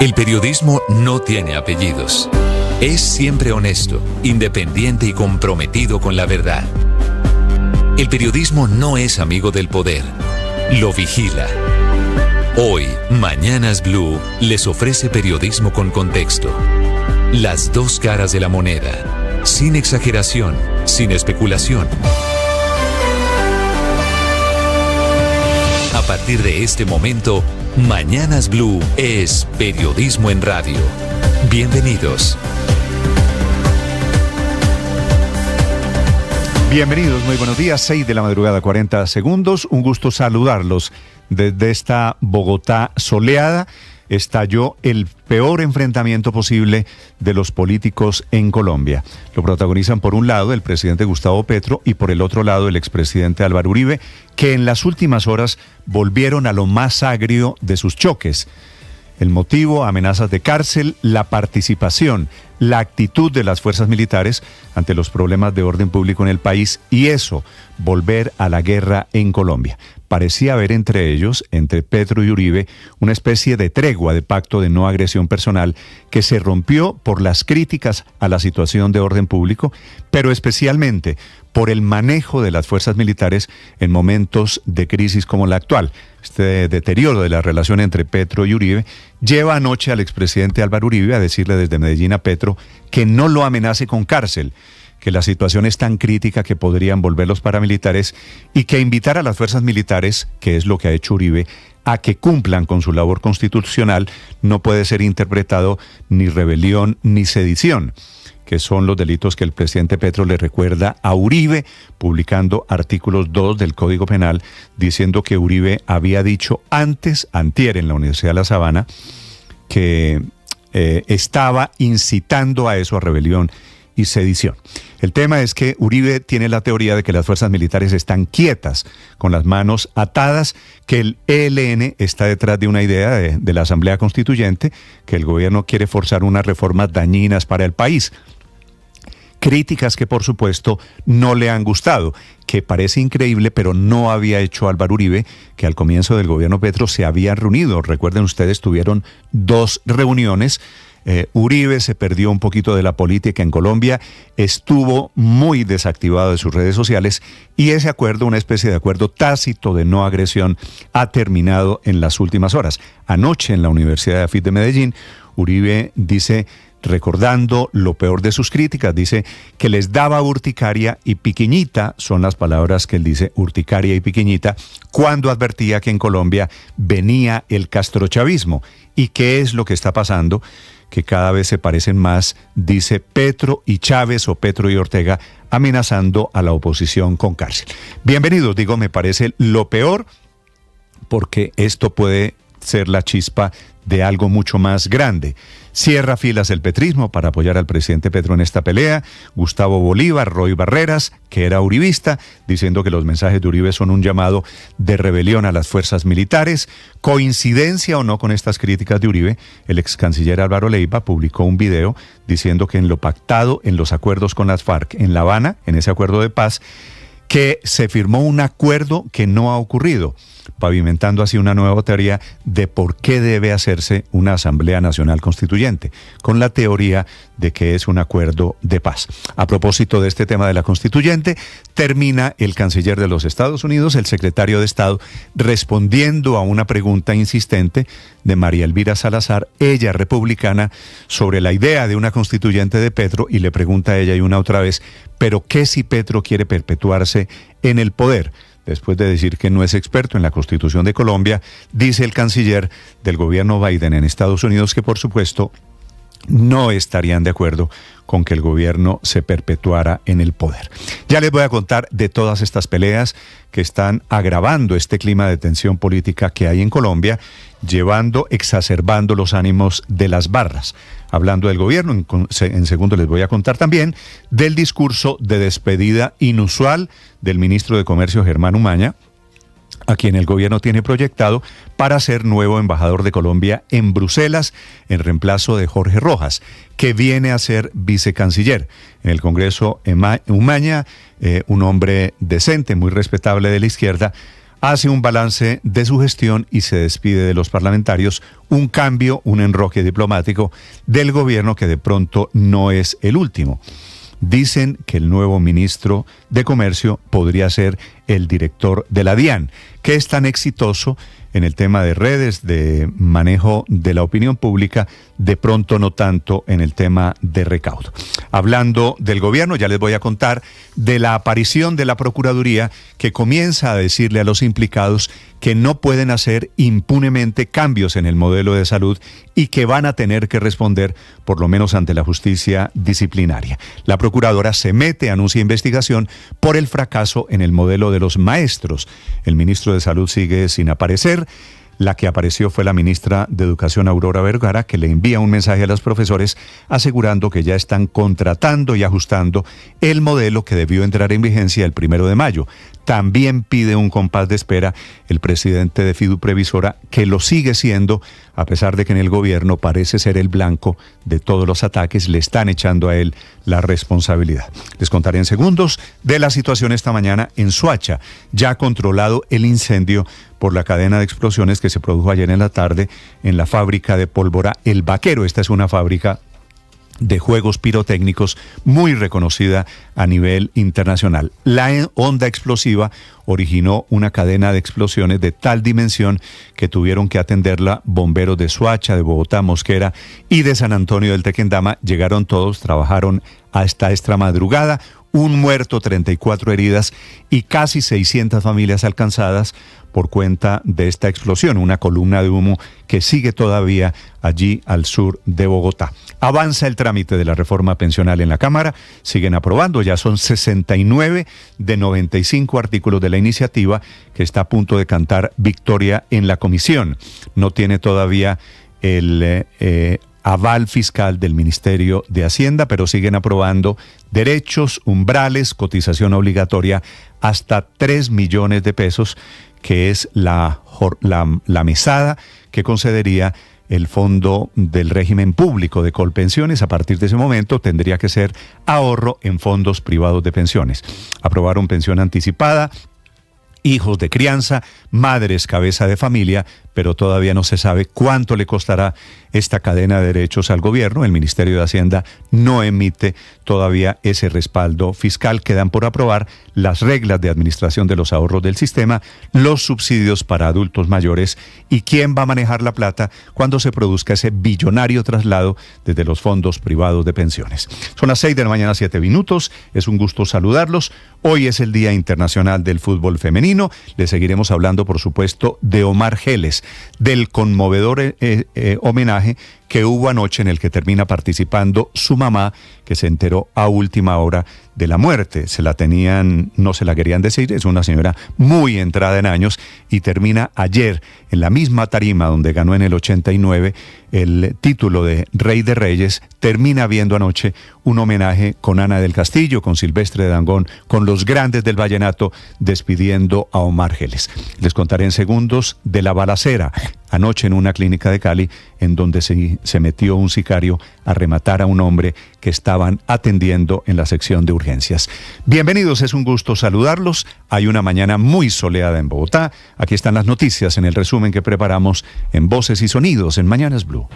El periodismo no tiene apellidos. Es siempre honesto, independiente y comprometido con la verdad. El periodismo no es amigo del poder, lo vigila. Hoy, Mañanas Blue les ofrece periodismo con contexto. Las dos caras de la moneda, sin exageración, sin especulación. A partir de este momento, Mañanas Blue es periodismo en radio. Bienvenidos. Bienvenidos, muy buenos días, 6 de la madrugada, 40 segundos. Un gusto saludarlos desde esta Bogotá soleada. Estalló el peor enfrentamiento posible de los políticos en Colombia. Lo protagonizan por un lado el presidente Gustavo Petro y por el otro lado el expresidente Álvaro Uribe, que en las últimas horas volvieron a lo más agrio de sus choques. El motivo, amenazas de cárcel, la participación, la actitud de las fuerzas militares ante los problemas de orden público en el país y eso, volver a la guerra en Colombia. Parecía haber entre ellos, entre Petro y Uribe, una especie de tregua de pacto de no agresión personal que se rompió por las críticas a la situación de orden público, pero especialmente por el manejo de las fuerzas militares en momentos de crisis como la actual. Este deterioro de la relación entre Petro y Uribe lleva anoche al expresidente Álvaro Uribe a decirle desde Medellín a Petro que no lo amenace con cárcel, que la situación es tan crítica que podrían volver los paramilitares y que invitar a las fuerzas militares, que es lo que ha hecho Uribe, a que cumplan con su labor constitucional no puede ser interpretado ni rebelión ni sedición, que son los delitos que el presidente Petro le recuerda a Uribe, publicando artículos 2 del Código Penal, diciendo que Uribe había dicho antier en la Universidad de La Sabana, que estaba incitando a eso, a rebelión y sedición. El tema es que Uribe tiene la teoría de que las fuerzas militares están quietas, con las manos atadas, que el ELN está detrás de una idea de la Asamblea Constituyente, que el gobierno quiere forzar unas reformas dañinas para el país. Críticas que por supuesto no le han gustado, que parece increíble, pero no había hecho Álvaro Uribe, que al comienzo del gobierno Petro se habían reunido. Recuerden ustedes, tuvieron 2 reuniones. Uribe se perdió un poquito de la política en Colombia, estuvo muy desactivado de sus redes sociales y ese acuerdo, una especie de acuerdo tácito de no agresión, ha terminado en las últimas horas. Anoche en la Universidad de AFIT de Medellín, Uribe dice, recordando lo peor de sus críticas, dice que les daba urticaria y piquiñita, son las palabras que él dice, urticaria y piquiñita, cuando advertía que en Colombia venía el castrochavismo. ¿Y qué es lo que está pasando? Que cada vez se parecen más, dice Petro y Chávez o Petro y Ortega, amenazando a la oposición con cárcel. Bienvenidos, digo, me parece lo peor, porque esto puede ser la chispa de algo mucho más grande. Cierra filas el petrismo para apoyar al presidente Petro en esta pelea. Gustavo Bolívar, Roy Barreras, que era uribista, diciendo que los mensajes de Uribe son un llamado de rebelión a las fuerzas militares. Coincidencia o no con estas críticas de Uribe, el ex canciller Álvaro Leiva publicó un video diciendo que en lo pactado en los acuerdos con las FARC en La Habana, en ese acuerdo de paz, que se firmó un acuerdo que no ha ocurrido, pavimentando así una nueva teoría de por qué debe hacerse una Asamblea Nacional Constituyente, con la teoría de que es un acuerdo de paz. A propósito de este tema de la Constituyente, termina el canciller de los Estados Unidos, el secretario de Estado, respondiendo a una pregunta insistente de María Elvira Salazar, ella republicana, sobre la idea de una constituyente de Petro, y le pregunta a ella y una otra vez, ¿pero qué si Petro quiere perpetuarse en el poder? Después de decir que no es experto en la Constitución de Colombia, dice el canciller del gobierno Biden en Estados Unidos que por supuesto no estarían de acuerdo con que el gobierno se perpetuara en el poder. Ya les voy a contar de todas estas peleas que están agravando este clima de tensión política que hay en Colombia, exacerbando los ánimos de las barras. Hablando del gobierno, en segundo les voy a contar también del discurso de despedida inusual del ministro de Comercio Germán Umaña, a quien el gobierno tiene proyectado para ser nuevo embajador de Colombia en Bruselas, en reemplazo de Jorge Rojas, que viene a ser vicecanciller. En el Congreso, Umaña, un hombre decente, muy respetable de la izquierda, hace un balance de su gestión y se despide de los parlamentarios. Un cambio, un enroque diplomático del gobierno que de pronto no es el último. Dicen que el nuevo ministro de Comercio podría ser el director de la DIAN, que es tan exitoso en el tema de redes, de manejo de la opinión pública, de pronto no tanto en el tema de recaudo. Hablando del gobierno, ya les voy a contar de la aparición de la Procuraduría, que comienza a decirle a los implicados que no pueden hacer impunemente cambios en el modelo de salud y que van a tener que responder por lo menos ante la justicia disciplinaria. La Procuradora se mete, anuncia investigación por el fracaso en el modelo de los maestros. El ministro de Salud sigue sin aparecer. La que apareció fue la ministra de Educación, Aurora Vergara, que le envía un mensaje a los profesores asegurando que ya están contratando y ajustando el modelo que debió entrar en vigencia el 1 de mayo. También pide un compás de espera el presidente de Fiduprevisora, que lo sigue siendo, a pesar de que en el gobierno parece ser el blanco de todos los ataques, le están echando a él la responsabilidad. Les contaré en segundos de la situación esta mañana en Soacha. Ya ha controlado el incendio por la cadena de explosiones que se produjo ayer en la tarde en la fábrica de pólvora El Vaquero. Esta es una fábrica de juegos pirotécnicos muy reconocida a nivel internacional. La onda explosiva originó una cadena de explosiones de tal dimensión que tuvieron que atenderla bomberos de Soacha, de Bogotá, Mosquera y de San Antonio del Tequendama. Llegaron todos, trabajaron hasta esta madrugada. Un muerto, 34 heridas y casi 600 familias alcanzadas por cuenta de esta explosión, una columna de humo que sigue todavía allí al sur de Bogotá. Avanza el trámite de la reforma pensional en la Cámara, siguen aprobando, ya son 69 de 95 artículos de la iniciativa que está a punto de cantar victoria en la comisión. No tiene todavía el aval fiscal del Ministerio de Hacienda, pero siguen aprobando derechos, umbrales, cotización obligatoria hasta 3 millones de pesos, que es la mesada que concedería el Fondo del Régimen Público de Colpensiones. A partir de ese momento tendría que ser ahorro en fondos privados de pensiones. Aprobaron pensión anticipada, hijos de crianza, madres cabeza de familia, pero todavía no se sabe cuánto le costará esta cadena de derechos al gobierno. El Ministerio de Hacienda no emite todavía ese respaldo fiscal. Quedan por aprobar las reglas de administración de los ahorros del sistema, los subsidios para adultos mayores y quién va a manejar la plata cuando se produzca ese billonario traslado desde los fondos privados de pensiones. Son las 6 de la mañana, 7 minutos. Es un gusto saludarlos. Hoy es el Día Internacional del Fútbol Femenino. Le seguiremos hablando, por supuesto, de Omar Geles, del conmovedor homenaje que hubo anoche en el que termina participando su mamá, que se enteró a última hora de la muerte. No se la querían decir, es una señora muy entrada en años y termina ayer en la misma tarima donde ganó en el 89 el título de Rey de Reyes, termina viendo anoche un homenaje con Ana del Castillo, con Silvestre Dangond, con los grandes del vallenato, despidiendo a Omar Geles. Les contaré en segundos de la balacera anoche en una clínica de Cali, en donde se metió un sicario a rematar a un hombre que estaban atendiendo en la sección de urgencias. Bienvenidos, es un gusto saludarlos. Hay una mañana muy soleada en Bogotá. Aquí están las noticias en el resumen que preparamos en Voces y Sonidos en Mañanas Blue.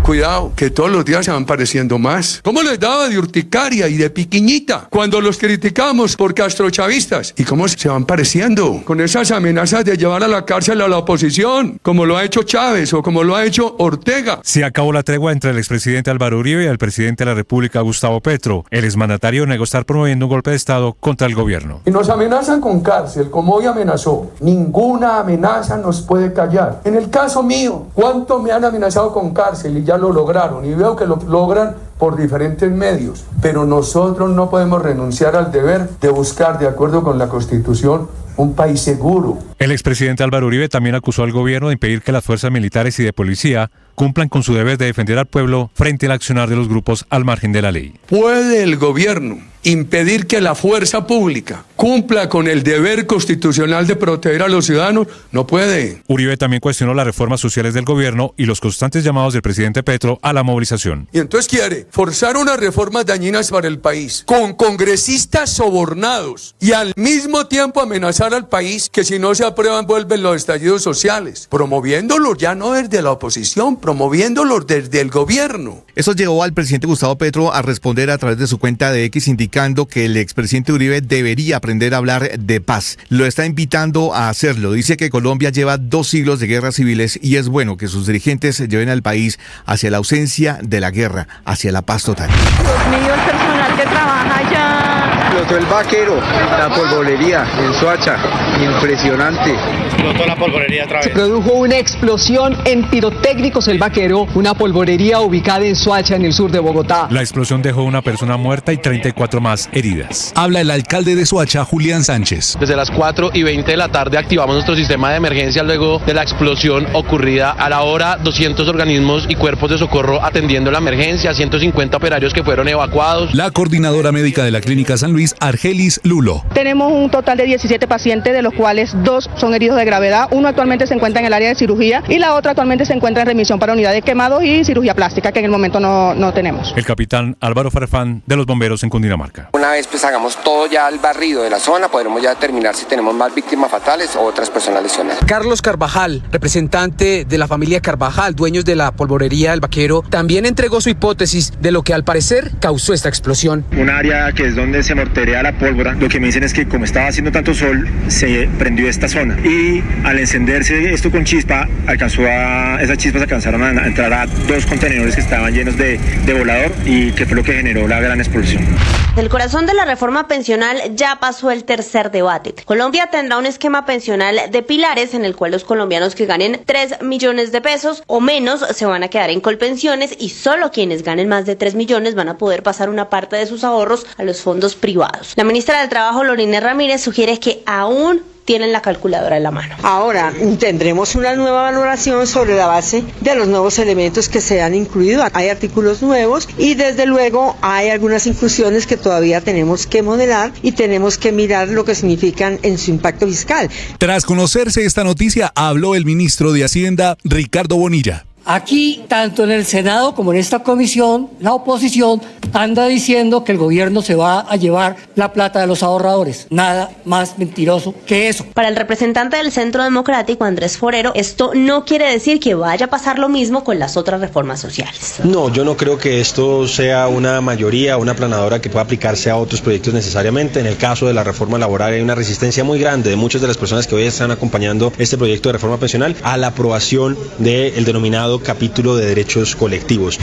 Cuidado, que todos los días se van pareciendo más. ¿Cómo les daba de urticaria y de piquiñita cuando los criticamos por castrochavistas? ¿Y cómo se van pareciendo con esas amenazas de llevar a la cárcel a la oposición, como lo ha hecho Chávez o como lo ha hecho Ortega? Se acabó la tregua entre el expresidente Álvaro Uribe y el presidente de la República, Gustavo Petro. El exmandatario negó estar promoviendo un golpe de Estado contra el gobierno. Y nos amenazan con cárcel, como hoy amenazó. Ninguna amenaza nos puede callar. En el caso mío, ¿cuánto me han amenazado con cárcel? Y ya lo lograron, y veo que lo logran por diferentes medios, pero nosotros no podemos renunciar al deber de buscar, de acuerdo con la Constitución, un país seguro. El expresidente Álvaro Uribe también acusó al gobierno de impedir que las fuerzas militares y de policía cumplan con su deber de defender al pueblo frente al accionar de los grupos al margen de la ley. ¿Puede el gobierno impedir que la fuerza pública cumpla con el deber constitucional de proteger a los ciudadanos? No puede. Uribe también cuestionó las reformas sociales del gobierno y los constantes llamados del presidente Petro a la movilización. Y entonces quiere forzar unas reformas dañinas para el país, con congresistas sobornados, y al mismo tiempo amenazar al país que si no se aprueban vuelven los estallidos sociales, promoviéndolos ya no desde la oposición, promoviéndolos desde el gobierno. Eso llevó al presidente Gustavo Petro a responder a través de su cuenta de X, indicando que el expresidente Uribe debería aprender a hablar de paz. Lo está invitando a hacerlo. Dice que Colombia lleva 2 siglos de guerras civiles y es bueno que sus dirigentes lleven al país hacia la ausencia de la guerra, hacia la paz total. Dios mío, el personal que trabaja allá. Explotó el Baquero, la polvorería en Soacha, impresionante. Explotó la polvorería otra vez. Se produjo una explosión en Pirotécnicos El Baquero, una polvorería ubicada en Soacha, en el sur de Bogotá. La explosión dejó una persona muerta y 34 más heridas. Habla el alcalde de Soacha, Julián Sánchez. Desde las 4:20 de la tarde activamos nuestro sistema de emergencia luego de la explosión ocurrida. A la hora, 200 organismos y cuerpos de socorro atendiendo la emergencia, 150 operarios que fueron evacuados. La coordinadora médica de la Clínica San Luis, Argelis Lulo. Tenemos un total de 17 pacientes, de los cuales 2 son heridos de gravedad. Uno actualmente se encuentra en el área de cirugía y la otra actualmente se encuentra en remisión para unidad de quemados y cirugía plástica, que en el momento no tenemos. El capitán Álvaro Farfán de los bomberos en Cundinamarca. Una vez pues hagamos todo ya el barrido de la zona, podremos ya determinar si tenemos más víctimas fatales o otras personas lesionadas. Carlos Carvajal, representante de la familia Carvajal, dueños de la polvorería El Baquero, también entregó su hipótesis de lo que al parecer causó esta explosión. Un área que es donde se morterea la pólvora, lo que me dicen es que como estaba haciendo tanto sol, se prendió esta zona y al encenderse esto con chispa, esas chispas alcanzaron a entrar a 2 contenedores que estaban llenos de volador y que fue lo que generó la gran explosión. El corazón de la reforma pensional ya pasó el tercer debate. Colombia tendrá un esquema pensional de pilares en el cual los colombianos que ganen 3 millones de pesos o menos se van a quedar en Colpensiones y solo quienes ganen más de 3 millones van a poder pasar una parte de sus ahorros a los fondos privados. La ministra del Trabajo, Lorena Ramírez, sugiere que aún tienen la calculadora en la mano. Ahora tendremos una nueva valoración sobre la base de los nuevos elementos que se han incluido. Hay artículos nuevos y desde luego hay algunas inclusiones que todavía tenemos que modelar y tenemos que mirar lo que significan en su impacto fiscal. Tras conocerse esta noticia, habló el ministro de Hacienda, Ricardo Bonilla. Aquí, tanto en el Senado como en esta comisión, la oposición anda diciendo que el gobierno se va a llevar la plata de los ahorradores. Nada más mentiroso que eso. Para el representante del Centro Democrático, Andrés Forero, esto no quiere decir que vaya a pasar lo mismo con las otras reformas sociales. No, yo no creo que esto sea una mayoría, una aplanadora que pueda aplicarse a otros proyectos necesariamente. En el caso de la reforma laboral hay una resistencia muy grande de muchas de las personas que hoy están acompañando este proyecto de reforma pensional a la aprobación del denominado capítulo de derechos colectivos.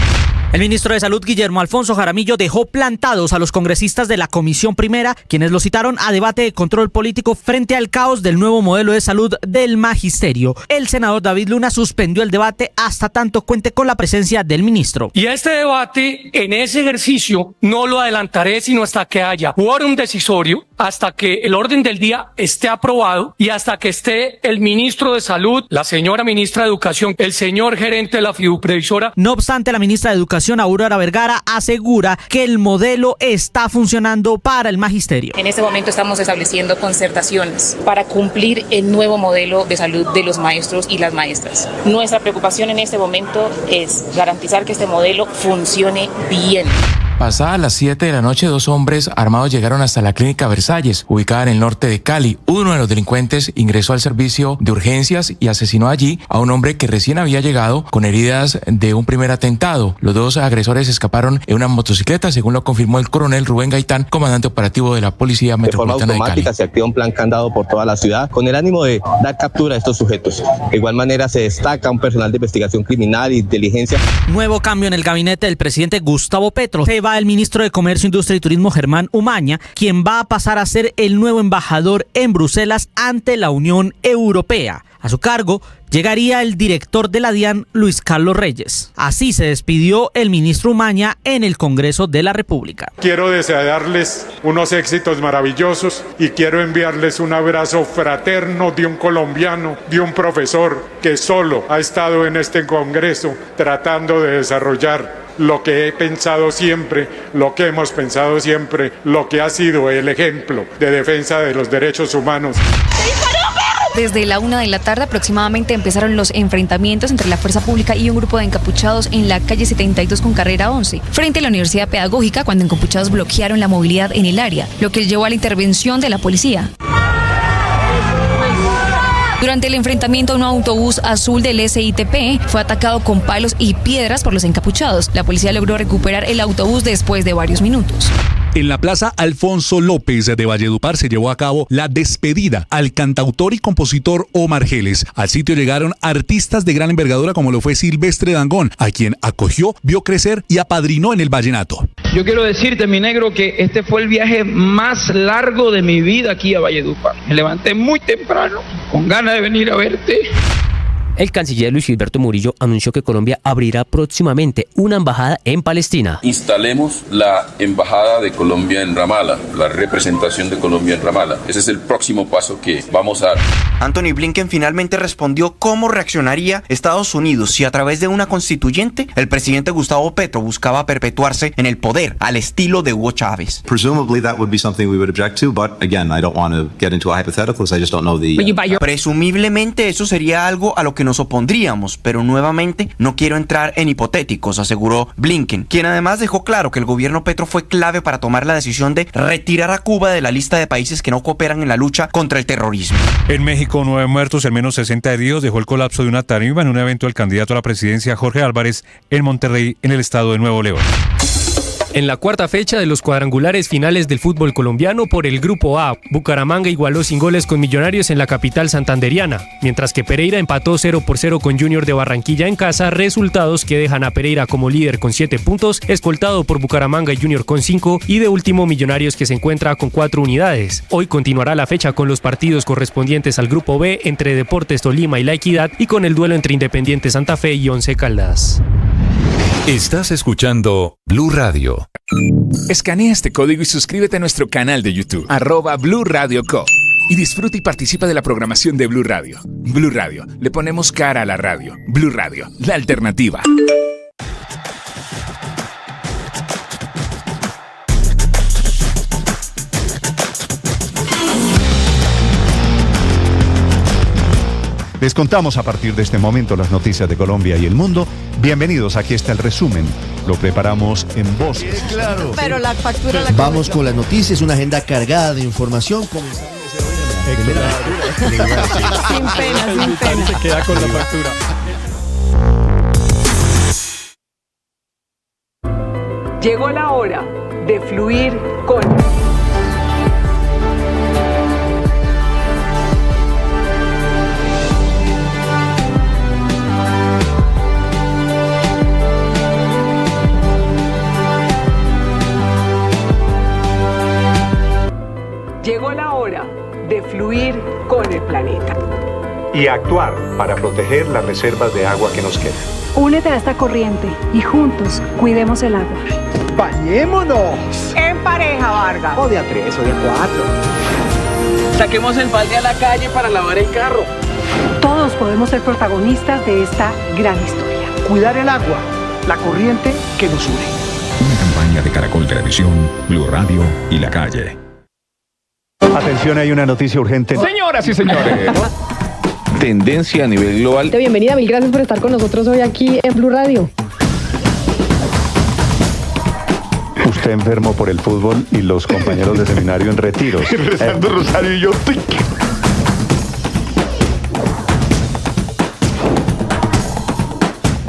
El ministro de Salud, Guillermo Alfonso Jaramillo, dejó plantados a los congresistas de la Comisión Primera, quienes lo citaron a debate de control político frente al caos del nuevo modelo de salud del magisterio. El senador David Luna suspendió el debate hasta tanto cuente con la presencia del ministro. Y este debate, en ese ejercicio, no lo adelantaré sino hasta que haya quórum decisorio, hasta que el orden del día esté aprobado y hasta que esté el ministro de Salud, la señora ministra de Educación, el señor gerente de la fiduprevisora. No obstante, la ministra de Educación, Aurora Vergara, asegura que el modelo está funcionando para el magisterio. En este momento estamos estableciendo concertaciones para cumplir el nuevo modelo de salud de los maestros y las maestras. Nuestra preocupación en este momento es garantizar que este modelo funcione bien. Pasadas las 7 de la noche, 2 hombres armados llegaron hasta la clínica Versalles, ubicada en el norte de Cali. Uno de los delincuentes ingresó al servicio de urgencias y asesinó allí a un hombre que recién había llegado con heridas de un primer atentado. Los 2 agresores escaparon en una motocicleta, según lo confirmó el coronel Rubén Gaitán, comandante operativo de la Policía Metropolitana de Cali. Se activa un plan candado por toda la ciudad con el ánimo de dar captura a estos sujetos. De igual manera se destaca un personal de investigación criminal y inteligencia. Nuevo cambio en el gabinete del presidente Gustavo Petro. Se va el ministro de Comercio, Industria y Turismo, Germán Umaña, quien va a pasar a ser el nuevo embajador en Bruselas ante la Unión Europea. A su cargo llegaría el director de la DIAN, Luis Carlos Reyes. Así se despidió el ministro Umaña en el Congreso de la República. Quiero desearles unos éxitos maravillosos y quiero enviarles un abrazo fraterno de un colombiano, de un profesor que solo ha estado en este Congreso tratando de desarrollar lo que he pensado siempre, lo que hemos pensado siempre, lo que ha sido el ejemplo de defensa de los derechos humanos. Desde la 1 de la tarde aproximadamente empezaron los enfrentamientos entre la fuerza pública y un grupo de encapuchados en la calle 72 con carrera 11, frente a la Universidad Pedagógica, cuando encapuchados bloquearon la movilidad en el área, lo que llevó a la intervención de la policía. Durante el enfrentamiento, un autobús azul del SITP fue atacado con palos y piedras por los encapuchados. La policía logró recuperar el autobús después de varios minutos. En la Plaza Alfonso López de Valledupar se llevó a cabo la despedida al cantautor y compositor Omar Geles. Al sitio llegaron artistas de gran envergadura como lo fue Silvestre Dangond, a quien acogió, vio crecer y apadrinó en el vallenato. Yo quiero decirte, mi negro, que este fue el viaje más largo de mi vida aquí a Valledupar. Me levanté muy temprano, con ganas de venir a verte. El canciller Luis Gilberto Murillo anunció que Colombia abrirá próximamente una embajada en Palestina. Instalemos la embajada de Colombia en Ramala, la representación de Colombia en Ramala. Ese es el próximo paso que vamos a dar. Anthony Blinken finalmente respondió cómo reaccionaría Estados Unidos si a través de una constituyente el presidente Gustavo Petro buscaba perpetuarse en el poder al estilo de Hugo Chávez. Presumably that would be something we would object to, but again, I don't want to get into a hypothetical because I just don't know the Presumiblemente eso sería algo a lo que nos opondríamos, pero nuevamente no quiero entrar en hipotéticos, aseguró Blinken, quien además dejó claro que el gobierno Petro fue clave para tomar la decisión de retirar a Cuba de la lista de países que no cooperan en la lucha contra el terrorismo. En México, 9 muertos y al menos 60 heridos dejó el colapso de una tarima en un evento del candidato a la presidencia Jorge Álvarez en Monterrey, en el estado de Nuevo León. En la cuarta fecha de los cuadrangulares finales del fútbol colombiano por el Grupo A, Bucaramanga igualó sin goles con Millonarios en la capital santanderiana, mientras que Pereira empató 0-0 con Junior de Barranquilla en casa, resultados que dejan a Pereira como líder con 7 puntos, escoltado por Bucaramanga y Junior con 5, y de último Millonarios, que se encuentra con 4 unidades. Hoy continuará la fecha con los partidos correspondientes al Grupo B entre Deportes Tolima y La Equidad, y con el duelo entre Independiente Santa Fe y Once Caldas. Estás escuchando Blue Radio. Escanea este código y suscríbete a nuestro canal de YouTube, @Blue Radio Co. Y disfruta y participa de la programación de Blue Radio. Blue Radio, le ponemos cara a la radio. Blue Radio, la alternativa. Les contamos a partir de este momento las noticias de Colombia y el mundo. Bienvenidos, aquí está el resumen. Lo preparamos en voces. Claro. Pero la factura la Vamos con las noticias, una agenda cargada de información. Sin pena, sin pena. Se queda con la factura. Llegó la hora de fluir con... Llegó la hora de fluir con el planeta. Y actuar para proteger las reservas de agua que nos quedan. Únete a esta corriente y juntos cuidemos el agua. ¡Bañémonos! En pareja, Vargas. O de a 3 o de a 4. Saquemos el balde a la calle para lavar el carro. Todos podemos ser protagonistas de esta gran historia. Cuidar el agua, la corriente que nos une. Una campaña de Caracol Televisión, Blue Radio y La Calle. Atención, hay una noticia urgente. Señoras y señores. Tendencia a nivel global. Bienvenida, mil gracias por estar con nosotros hoy aquí en Blue Radio. Usted enfermo por el fútbol y los compañeros de seminario en retiros. Rezando rosario y yo.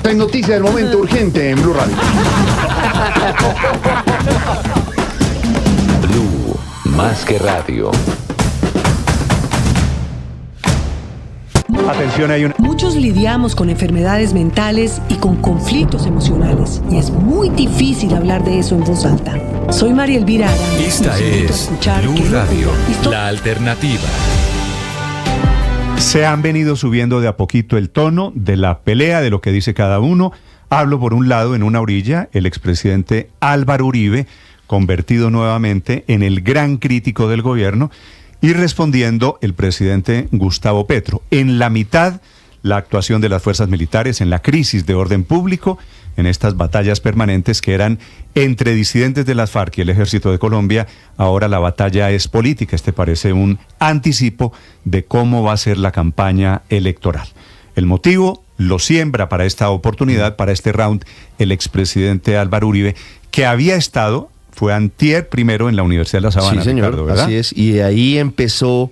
Hay noticia del momento urgente en Blue Radio. Blue, más que radio. Atención, hay una... Muchos lidiamos con enfermedades mentales y con conflictos emocionales, y es muy difícil hablar de eso en voz alta. Soy María Elvira Arana. Esta es Blue Radio, la alternativa. Se han venido subiendo de a poquito el tono de la pelea, de lo que dice cada uno. Hablo por un lado, en una orilla, el expresidente Álvaro Uribe, convertido nuevamente en el gran crítico del gobierno, y respondiendo el presidente Gustavo Petro. En la mitad, la actuación de las fuerzas militares en la crisis de orden público, en estas batallas permanentes que eran entre disidentes de las FARC y el Ejército de Colombia. Ahora la batalla es política. Este parece un anticipo de cómo va a ser la campaña electoral. El motivo lo siembra para esta oportunidad, para este round, el expresidente Álvaro Uribe, que había estado, fue antier primero en la Universidad de La Sabana. Sí, señor, Ricardo, ¿verdad? así es, y de ahí empezó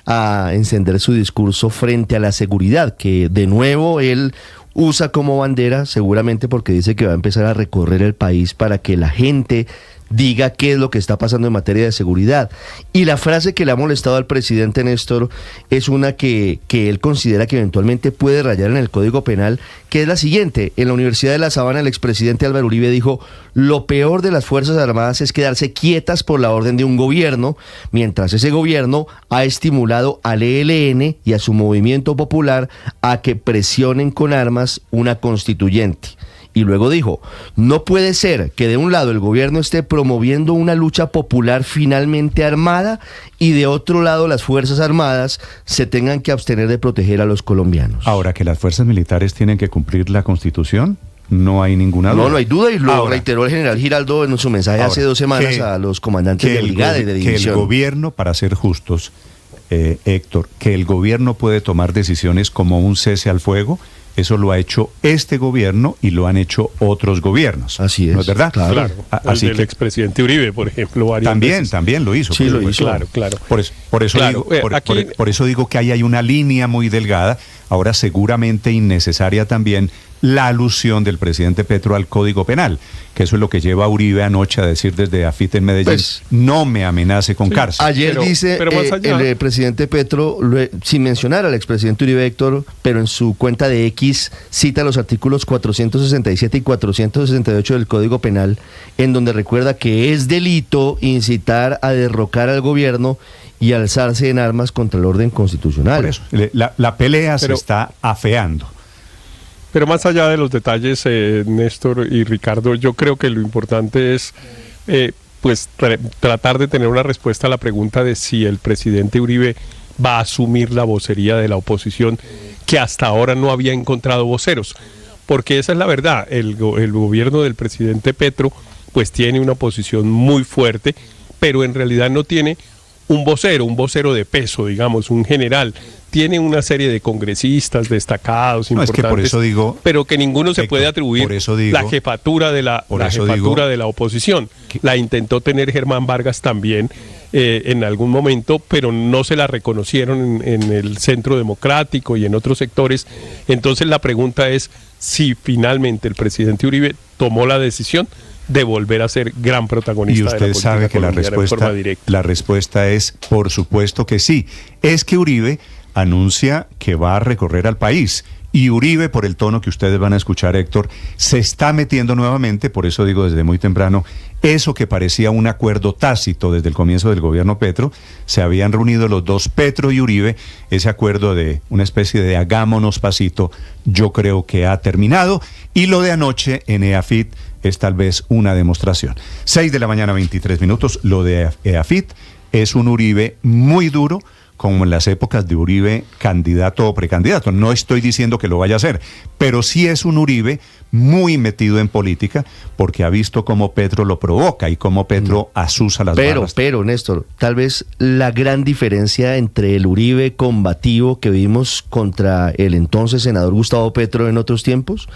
a encender su discurso frente a la seguridad, que de nuevo él usa como bandera, seguramente porque dice que va a empezar a recorrer el país para que la gente diga qué es lo que está pasando en materia de seguridad. Y la frase que le ha molestado al presidente Néstor es una que él considera que eventualmente puede rayar en el Código Penal, que es la siguiente. En la Universidad de La Sabana, el expresidente Álvaro Uribe dijo: lo peor de las Fuerzas Armadas es quedarse quietas por la orden de un gobierno, mientras ese gobierno ha estimulado al ELN y a su movimiento popular a que presionen con armas una constituyente. Y luego dijo: no puede ser que de un lado el gobierno esté promoviendo una lucha popular finalmente armada y de otro lado las Fuerzas Armadas se tengan que abstener de proteger a los colombianos. Ahora, que las fuerzas militares tienen que cumplir la Constitución, no hay ninguna duda. No hay duda, y lo reiteró el general Giraldo en su mensaje hace 2 semanas a los comandantes de brigada y de división. Que el gobierno, para ser justos, Héctor, que el gobierno puede tomar decisiones como un cese al fuego. Eso lo ha hecho este gobierno y lo han hecho otros gobiernos. Así es. ¿No es verdad? Claro. Así el expresidente Uribe, por ejemplo, varias veces. También lo hizo. Sí, lo hizo. Claro. Por eso digo que ahí hay una línea muy delgada. Ahora, seguramente innecesaria también la alusión del presidente Petro al Código Penal, que eso es lo que lleva a Uribe anoche a decir desde AFIT en Medellín: pues, no me amenace con cárcel. Ayer dice el presidente Petro, sin mencionar al expresidente Uribe, Héctor, pero en su cuenta de X cita los artículos 467 y 468 del Código Penal, en donde recuerda que es delito incitar a derrocar al gobierno y alzarse en armas contra el orden constitucional. Por eso, la pelea se está afeando. Pero más allá de los detalles, Néstor y Ricardo, yo creo que lo importante es tratar de tener una respuesta a la pregunta de si el presidente Uribe va a asumir la vocería de la oposición, que hasta ahora no había encontrado voceros. Porque esa es la verdad, el gobierno del presidente Petro pues tiene una posición muy fuerte, pero en realidad no tiene un vocero de peso, digamos, un general. Tiene una serie de congresistas destacados, importantes, es que por eso digo, pero que ninguno se puede atribuir la jefatura de la oposición. La intentó tener Germán Vargas también en algún momento, pero no se la reconocieron en el Centro Democrático y en otros sectores. Entonces la pregunta es si finalmente el presidente Uribe tomó la decisión de volver a ser gran protagonista. Y usted sabe que la respuesta es por supuesto que sí. Es que Uribe anuncia que va a recorrer al país. Y Uribe, por el tono que ustedes van a escuchar, Héctor, se está metiendo nuevamente, por eso digo desde muy temprano, eso que parecía un acuerdo tácito desde el comienzo del gobierno Petro. Se habían reunido los dos, Petro y Uribe, ese acuerdo de una especie de hagámonos pasito, yo creo que ha terminado. Y lo de anoche en EAFIT es tal vez una demostración. 6:23 a.m, lo de EAFIT es un Uribe muy duro, como en las épocas de Uribe candidato o precandidato. No estoy diciendo que lo vaya a hacer, pero sí es un Uribe muy metido en política, porque ha visto cómo Petro lo provoca y cómo Petro asusa las barras. Pero, Néstor, tal vez la gran diferencia entre el Uribe combativo que vimos contra el entonces senador Gustavo Petro en otros tiempos,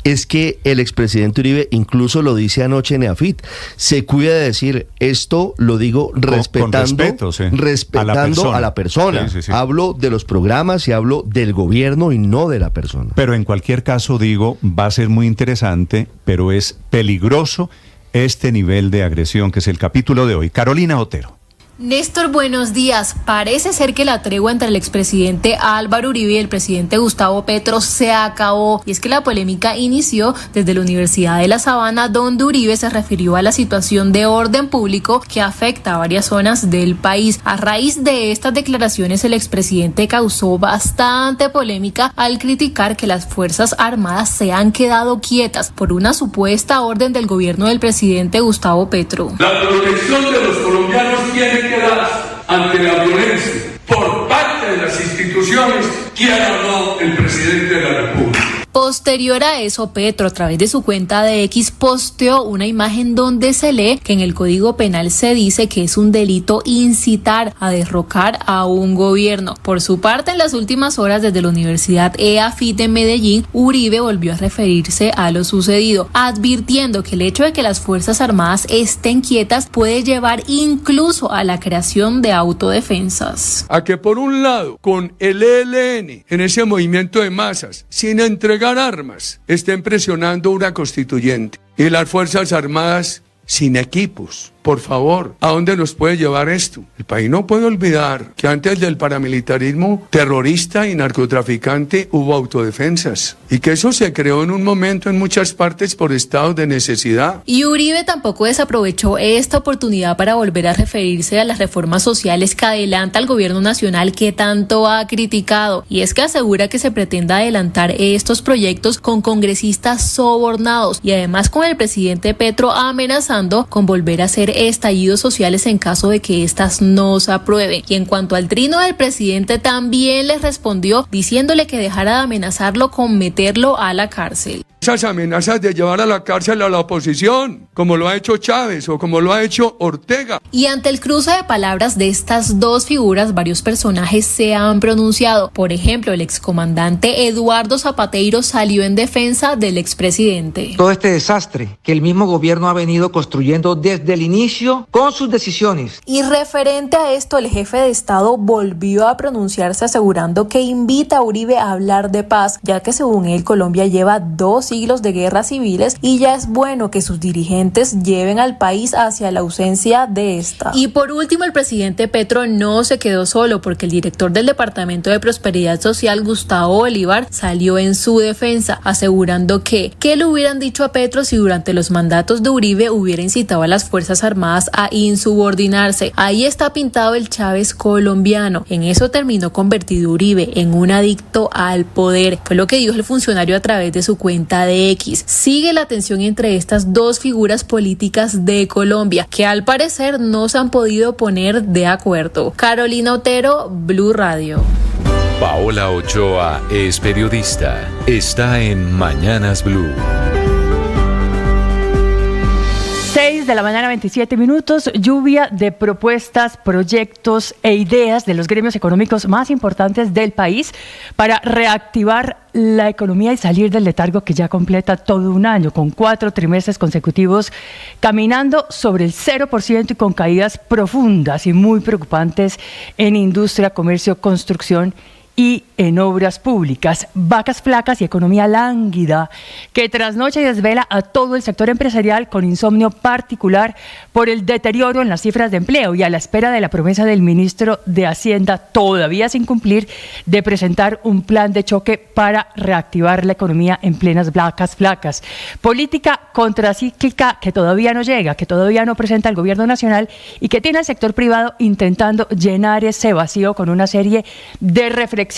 es que el expresidente Uribe, incluso lo dice anoche en EAFIT, se cuida de decir: esto lo digo respetando a la persona. Sí. Hablo de los programas y hablo del gobierno y no de la persona. Pero en cualquier caso, digo, va a ser muy interesante, pero es peligroso este nivel de agresión, que es el capítulo de hoy. Carolina Otero. Néstor, buenos días. Parece ser que la tregua entre el expresidente Álvaro Uribe y el presidente Gustavo Petro se acabó. Y es que la polémica inició desde la Universidad de La Sabana, donde Uribe se refirió a la situación de orden público que afecta a varias zonas del país. A raíz de estas declaraciones, el expresidente causó bastante polémica al criticar que las Fuerzas Armadas se han quedado quietas por una supuesta orden del gobierno del presidente Gustavo Petro. La protección de los colombianos tiene que darse ante la violencia por parte de las instituciones, quiera o no el presidente de la República. Posterior a eso, Petro, a través de su cuenta de X, posteó una imagen donde se lee que en el Código Penal se dice que es un delito incitar a derrocar a un gobierno. Por su parte, en las últimas horas, desde la Universidad EAFIT de Medellín, Uribe volvió a referirse a lo sucedido, advirtiendo que el hecho de que las Fuerzas Armadas estén quietas puede llevar incluso a la creación de autodefensas. A que por un lado, con el ELN en ese movimiento de masas, sin entregar armas, estén presionando una constituyente y las Fuerzas Armadas sin equipos. Por favor, ¿a dónde nos puede llevar esto? El país no puede olvidar que antes del paramilitarismo terrorista y narcotraficante hubo autodefensas y que eso se creó en un momento en muchas partes por estados de necesidad. Y Uribe tampoco desaprovechó esta oportunidad para volver a referirse a las reformas sociales que adelanta el gobierno nacional que tanto ha criticado. Y es que asegura que se pretende adelantar estos proyectos con congresistas sobornados y además con el presidente Petro amenazando con volver a hacer estallidos sociales en caso de que éstas no se aprueben. Y en cuanto al trino del presidente, también les respondió diciéndole que dejara de amenazarlo con meterlo a la cárcel. Esas amenazas de llevar a la cárcel a la oposición, como lo ha hecho Chávez o como lo ha hecho Ortega. Y ante el cruce de palabras de estas dos figuras, varios personajes se han pronunciado. Por ejemplo, el excomandante Eduardo Zapateiro salió en defensa del expresidente. Todo este desastre que el mismo gobierno ha venido construyendo desde el inicio con sus decisiones. Y referente a esto, el jefe de Estado volvió a pronunciarse asegurando que invita a Uribe a hablar de paz, ya que según él Colombia lleva 2 siglos de guerras civiles y ya es bueno que sus dirigentes lleven al país hacia la ausencia de esta. Y por último, el presidente Petro no se quedó solo, porque el director del Departamento de Prosperidad Social, Gustavo Bolívar, salió en su defensa, asegurando que ¿qué le hubieran dicho a Petro si durante los mandatos de Uribe hubiera incitado a las Fuerzas Armadas a insubordinarse? Ahí está pintado el Chávez colombiano. En eso terminó convertido Uribe en un adicto al poder. Fue lo que dijo el funcionario a través de su cuenta de X. Sigue la tensión entre estas dos figuras políticas de Colombia, que al parecer no se han podido poner de acuerdo. Carolina Otero, Blue Radio. Paola Ochoa es periodista. Está en Mañanas Blue. 6 de la mañana, 27 minutos, lluvia de propuestas, proyectos e ideas de los gremios económicos más importantes del país para reactivar la economía y salir del letargo que ya completa todo un año, con 4 trimestres consecutivos caminando sobre el 0% y con caídas profundas y muy preocupantes en industria, comercio, construcción y en obras públicas. Vacas flacas y economía lánguida que trasnocha y desvela a todo el sector empresarial, con insomnio particular por el deterioro en las cifras de empleo y a la espera de la promesa del ministro de Hacienda, todavía sin cumplir, de presentar un plan de choque para reactivar la economía en plenas vacas flacas. Política contracíclica que todavía no llega, que todavía no presenta el gobierno nacional y que tiene al sector privado intentando llenar ese vacío con una serie de reflexiones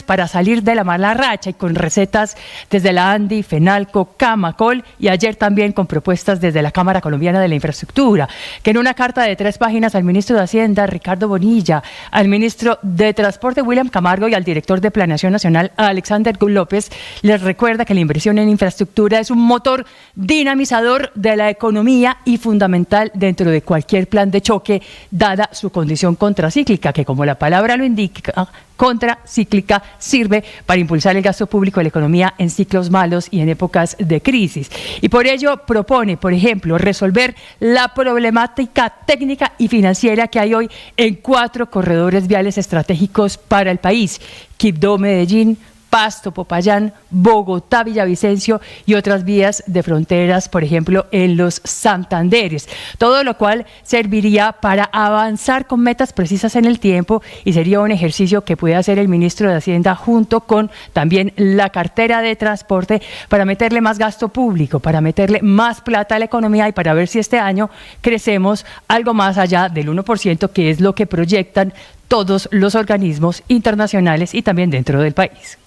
para salir de la mala racha y con recetas desde la ANDI, FENALCO, Camacol y ayer también con propuestas desde la Cámara Colombiana de la Infraestructura, que en una carta de 3 páginas al ministro de Hacienda, Ricardo Bonilla, al ministro de Transporte, William Camargo, y al director de Planeación Nacional, Alexander López, les recuerda que la inversión en infraestructura es un motor dinamizador de la economía y fundamental dentro de cualquier plan de choque, dada su condición contracíclica, que como la palabra lo indica, contracíclica, sirve para impulsar el gasto público de la economía en ciclos malos y en épocas de crisis. Y por ello propone, por ejemplo, resolver la problemática técnica y financiera que hay hoy en 4 corredores viales estratégicos para el país: Quibdó, Medellín, Pasto, Popayán, Bogotá, Villavicencio y otras vías de fronteras, por ejemplo, en los Santanderes. Todo lo cual serviría para avanzar con metas precisas en el tiempo y sería un ejercicio que puede hacer el ministro de Hacienda junto con también la cartera de transporte para meterle más gasto público, para meterle más plata a la economía y para ver si este año crecemos algo más allá del 1%, que es lo que proyectan todos los organismos internacionales y también dentro del país.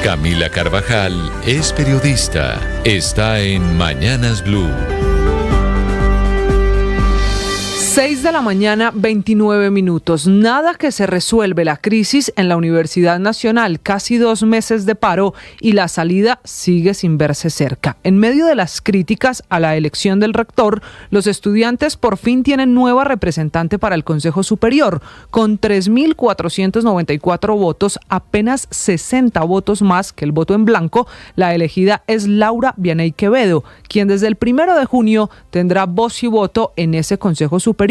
Camila Carvajal es periodista. Está en Mañanas Blue. 6 de la mañana, 29 minutos. Nada que se resuelve la crisis en la Universidad Nacional. Casi 2 meses de paro y la salida sigue sin verse cerca. En medio de las críticas a la elección del rector, los estudiantes por fin tienen nueva representante para el Consejo Superior. Con 3.494 votos, apenas 60 votos más que el voto en blanco, la elegida es Laura Vianey Quevedo, quien desde el 1 de junio tendrá voz y voto en ese Consejo Superior,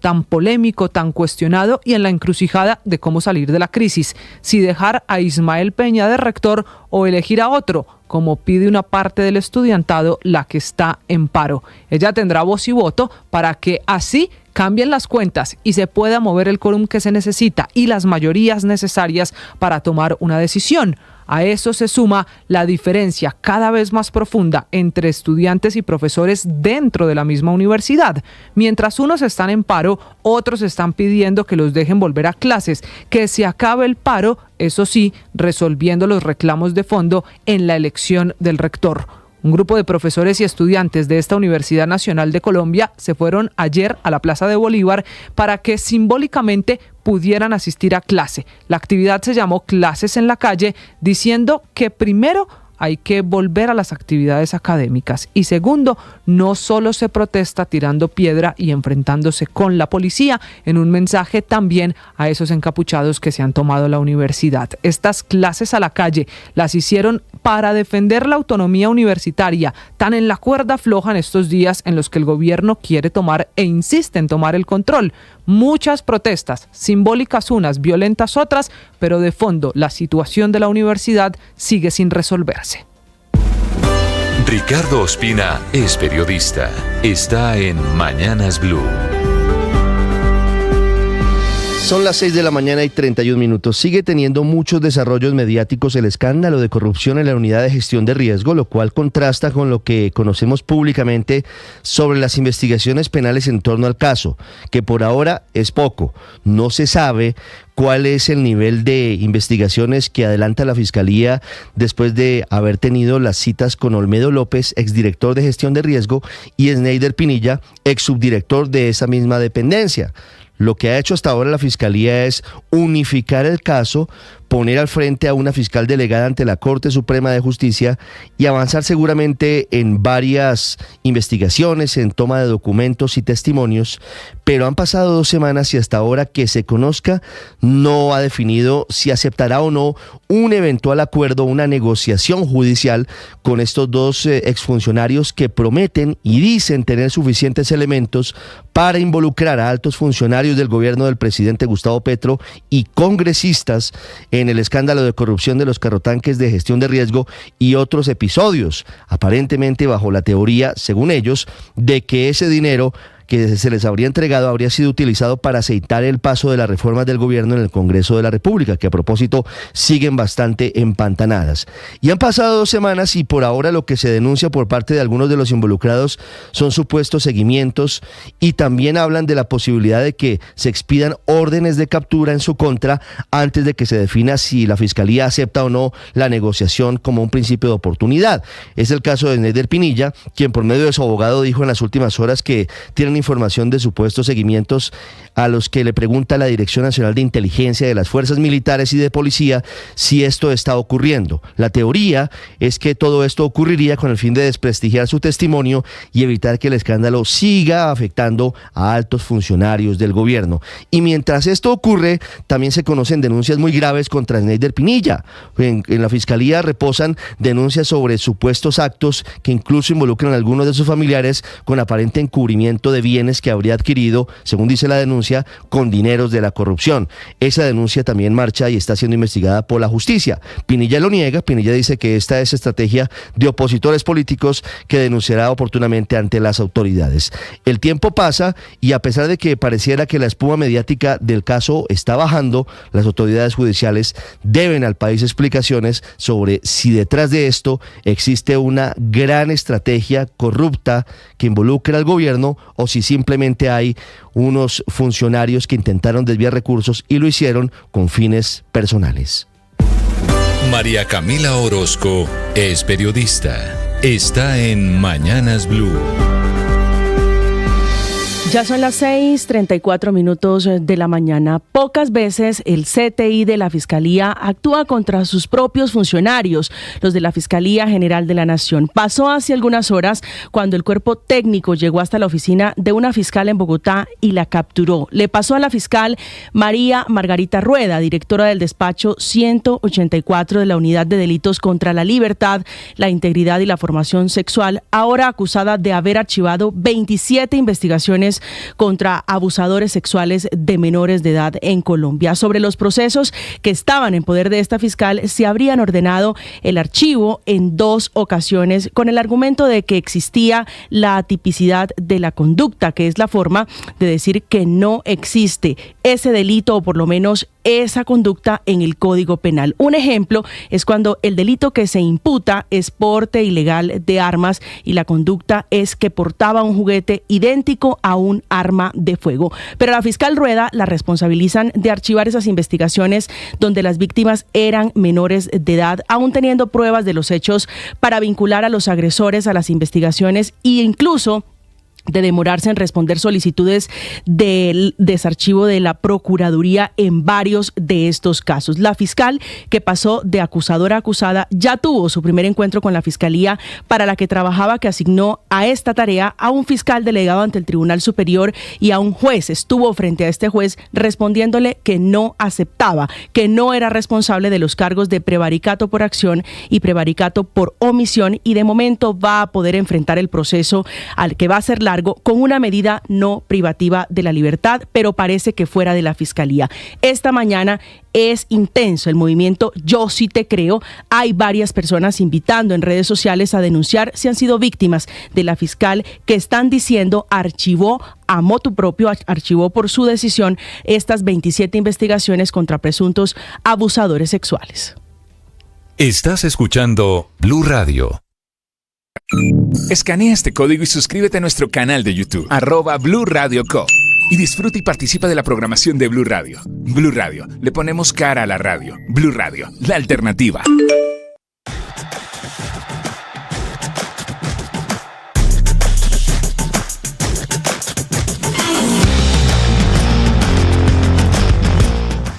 tan polémico, tan cuestionado y en la encrucijada de cómo salir de la crisis, si dejar a Ismael Peña de rector o elegir a otro, como pide una parte del estudiantado, la que está en paro. Ella tendrá voz y voto para que así cambien las cuentas y se pueda mover el quórum que se necesita y las mayorías necesarias para tomar una decisión. A eso se suma la diferencia cada vez más profunda entre estudiantes y profesores dentro de la misma universidad. Mientras unos están en paro, otros están pidiendo que los dejen volver a clases, que se acabe el paro, eso sí, resolviendo los reclamos de fondo en la elección del rector. Un grupo de profesores y estudiantes de esta Universidad Nacional de Colombia se fueron ayer a la Plaza de Bolívar para que simbólicamente pudieran asistir a clase. La actividad se llamó Clases en la Calle, diciendo que primero hay que volver a las actividades académicas y segundo, no solo se protesta tirando piedra y enfrentándose con la policía, en un mensaje también a esos encapuchados que se han tomado la universidad. Estas clases a la calle las hicieron para defender la autonomía universitaria, tan en la cuerda floja en estos días en los que el gobierno quiere tomar e insiste en tomar el control. Muchas protestas, simbólicas unas, violentas otras, pero de fondo la situación de la universidad sigue sin resolverse. Ricardo Ospina es periodista. Está en Mañanas Blue. Son las 6 de la mañana y 31 minutos. Sigue teniendo muchos desarrollos mediáticos el escándalo de corrupción en la unidad de gestión de riesgo, lo cual contrasta con lo que conocemos públicamente sobre las investigaciones penales en torno al caso, que por ahora es poco. No se sabe cuál es el nivel de investigaciones que adelanta la Fiscalía después de haber tenido las citas con Olmedo López, exdirector de gestión de riesgo, y Sneider Pinilla, exsubdirector de esa misma dependencia. Lo que ha hecho hasta ahora la Fiscalía es unificar el caso, poner al frente a una fiscal delegada ante la Corte Suprema de Justicia y avanzar seguramente en varias investigaciones, en toma de documentos y testimonios, pero han pasado 2 semanas y hasta ahora que se conozca no ha definido si aceptará o no un eventual acuerdo, una negociación judicial con estos 2 exfuncionarios que prometen y dicen tener suficientes elementos para involucrar a altos funcionarios del gobierno del presidente Gustavo Petro y congresistas en el escándalo de corrupción de los carrotanques de gestión de riesgo y otros episodios, aparentemente bajo la teoría, según ellos, de que ese dinero que se les habría entregado habría sido utilizado para aceitar el paso de las reformas del gobierno en el Congreso de la República, que a propósito siguen bastante empantanadas. Y han pasado 2 semanas y por ahora lo que se denuncia por parte de algunos de los involucrados son supuestos seguimientos y también hablan de la posibilidad de que se expidan órdenes de captura en su contra antes de que se defina si la Fiscalía acepta o no la negociación como un principio de oportunidad. Es el caso de Sneider Pinilla, quien por medio de su abogado dijo en las últimas horas que tienen información de supuestos seguimientos a los que le pregunta la Dirección Nacional de Inteligencia de las Fuerzas Militares y de Policía si esto está ocurriendo. La teoría es que todo esto ocurriría con el fin de desprestigiar su testimonio y evitar que el escándalo siga afectando a altos funcionarios del gobierno. Y mientras esto ocurre, también se conocen denuncias muy graves contra Sneider Pinilla. En la Fiscalía reposan denuncias sobre supuestos actos que incluso involucran a algunos de sus familiares con aparente encubrimiento de de bienes que habría adquirido, según dice la denuncia, con dineros de la corrupción. Esa denuncia también marcha y está siendo investigada por la justicia. Pinilla lo niega. Pinilla dice que esta es estrategia de opositores políticos que denunciará oportunamente ante las autoridades. El tiempo pasa y a pesar de que pareciera que la espuma mediática del caso está bajando, las autoridades judiciales deben al país explicaciones sobre si detrás de esto existe una gran estrategia corrupta que involucra al gobierno o si simplemente hay unos funcionarios que intentaron desviar recursos y lo hicieron con fines personales. María Camila Orozco es periodista. Está en Mañanas Blue. Ya son las 6:34 de la mañana. Pocas veces el CTI de la Fiscalía actúa contra sus propios funcionarios, los de la Fiscalía General de la Nación. Pasó hace algunas horas cuando el cuerpo técnico llegó hasta la oficina de una fiscal en Bogotá y la capturó. Le pasó a la fiscal María Margarita Rueda, directora del despacho 184 de la Unidad de Delitos contra la Libertad, la Integridad y la Formación Sexual, ahora acusada de haber archivado 27 investigaciones contra abusadores sexuales de menores de edad en Colombia. Sobre los procesos que estaban en poder de esta fiscal, se habrían ordenado el archivo en 2 ocasiones con el argumento de que existía la atipicidad de la conducta, que es la forma de decir que no existe ese delito o por lo menos esa conducta en el Código Penal. Un ejemplo es cuando el delito que se imputa es porte ilegal de armas y la conducta es que portaba un juguete idéntico a un arma de fuego. Pero a la fiscal Rueda la responsabilizan de archivar esas investigaciones donde las víctimas eran menores de edad, aún teniendo pruebas de los hechos para vincular a los agresores a las investigaciones e incluso de demorarse en responder solicitudes del desarchivo de la Procuraduría en varios de estos casos. La fiscal, que pasó de acusadora a acusada, ya tuvo su primer encuentro con la Fiscalía para la que trabajaba, que asignó a esta tarea a un fiscal delegado ante el Tribunal Superior y a un juez. Estuvo frente a este juez respondiéndole que no aceptaba, que no era responsable de los cargos de prevaricato por acción y prevaricato por omisión, y de momento va a poder enfrentar el proceso al que va a ser largo con una medida no privativa de la libertad, pero parece que fuera de la Fiscalía. Esta mañana es intenso el movimiento Yo Sí Te Creo. Hay varias personas invitando en redes sociales a denunciar si han sido víctimas de la fiscal, que están diciendo archivó a motu propio, archivó por su decisión estas 27 investigaciones contra presuntos abusadores sexuales. Estás escuchando Blue Radio. Escanea este código y suscríbete a nuestro canal de YouTube, @Blue Radio Co. Y disfruta y participa de la programación de Blue Radio. Blue Radio, le ponemos cara a la radio. Blue Radio, la alternativa.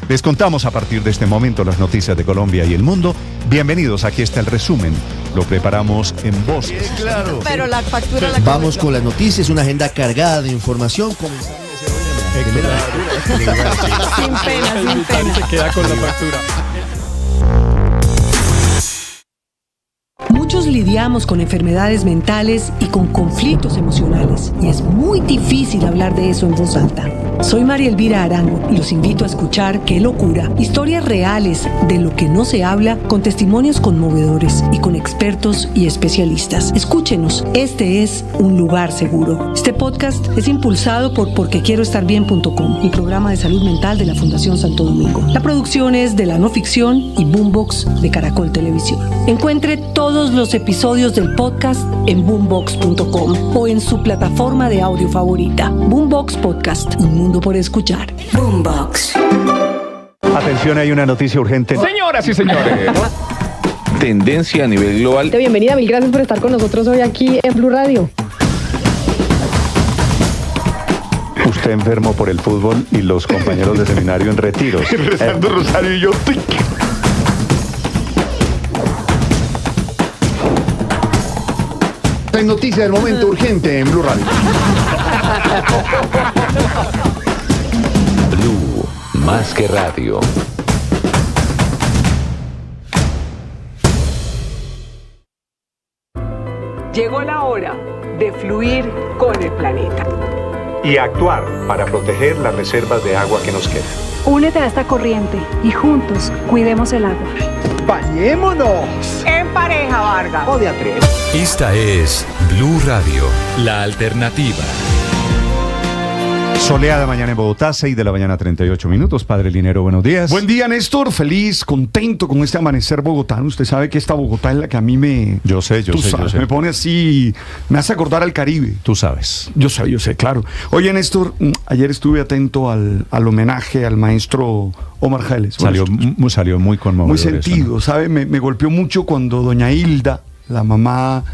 Les contamos a partir de este momento las noticias de Colombia y el mundo. Bienvenidos, aquí está el resumen. Lo preparamos en voz. Sí, claro. Pero la factura la Vamos con las noticias, una agenda cargada de información. Sin pena, sin pena. Se queda con la factura. Muchos lidiamos con enfermedades mentales y con conflictos emocionales, y es muy difícil hablar de eso en voz alta. Soy María Elvira Arango y los invito a escuchar Qué Locura, historias reales de lo que no se habla, con testimonios conmovedores y con expertos y especialistas. Escúchenos, este es un lugar seguro. Este podcast es impulsado por porquequieroestarbien.com, el programa de salud mental de la Fundación Santo Domingo. La producción es de La No Ficción y Boombox de Caracol Televisión. Encuentre todos los episodios del podcast en boombox.com o en su plataforma de audio favorita. Boombox Podcast, un mundo por escuchar. Boombox. Atención, hay una noticia urgente. Señoras y señores. Tendencia a nivel global. Bienvenida, mil gracias por estar con nosotros hoy aquí en Blue Radio. Usted enfermo por el fútbol y los compañeros de seminario en retiros. Rezando rosario y yo. En noticia del momento urgente en Blue Radio. Blue, más que radio. Llegó la hora de fluir con el planeta. y actuar para proteger las reservas de agua que nos quedan. Únete a esta corriente y juntos cuidemos el agua. ¡Bañémonos! En pareja, Vargas. O de a tres. Esta es Blue Radio, la alternativa. Soleada mañana en Bogotá, 6 de la mañana, 38 minutos. Padre Linero, buenos días. Buen día, Néstor. Feliz, contento con este amanecer bogotano. Usted sabe que esta Bogotá es la que a mí me... Yo sé. Me pone así, me hace acordar al Caribe. Tú sabes. Yo sé, claro. Oye, Néstor, ayer estuve atento al homenaje al maestro Omar Geles. Salió muy conmovedor. Muy sentido, eso, ¿no? ¿sabe? Me golpeó mucho cuando doña Hilda, la mamá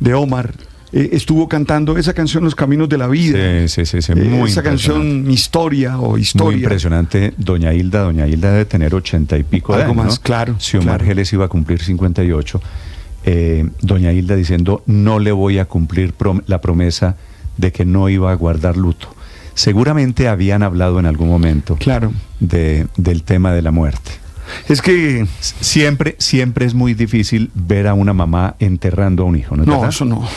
de Omar, estuvo cantando esa canción Los Caminos de la Vida. Sí, muy esa canción Mi Historia o Historia. Muy impresionante. Doña Hilda debe tener 80 y pico de años, algo más, ¿no? claro. Si Omar Geles iba a cumplir 58, doña Hilda diciendo, no le voy a cumplir la promesa de que no iba a guardar luto. Seguramente habían hablado en algún momento, claro, del tema de la muerte. Es que siempre es muy difícil ver a una mamá enterrando a un hijo, ¿no es verdad? No, eso no.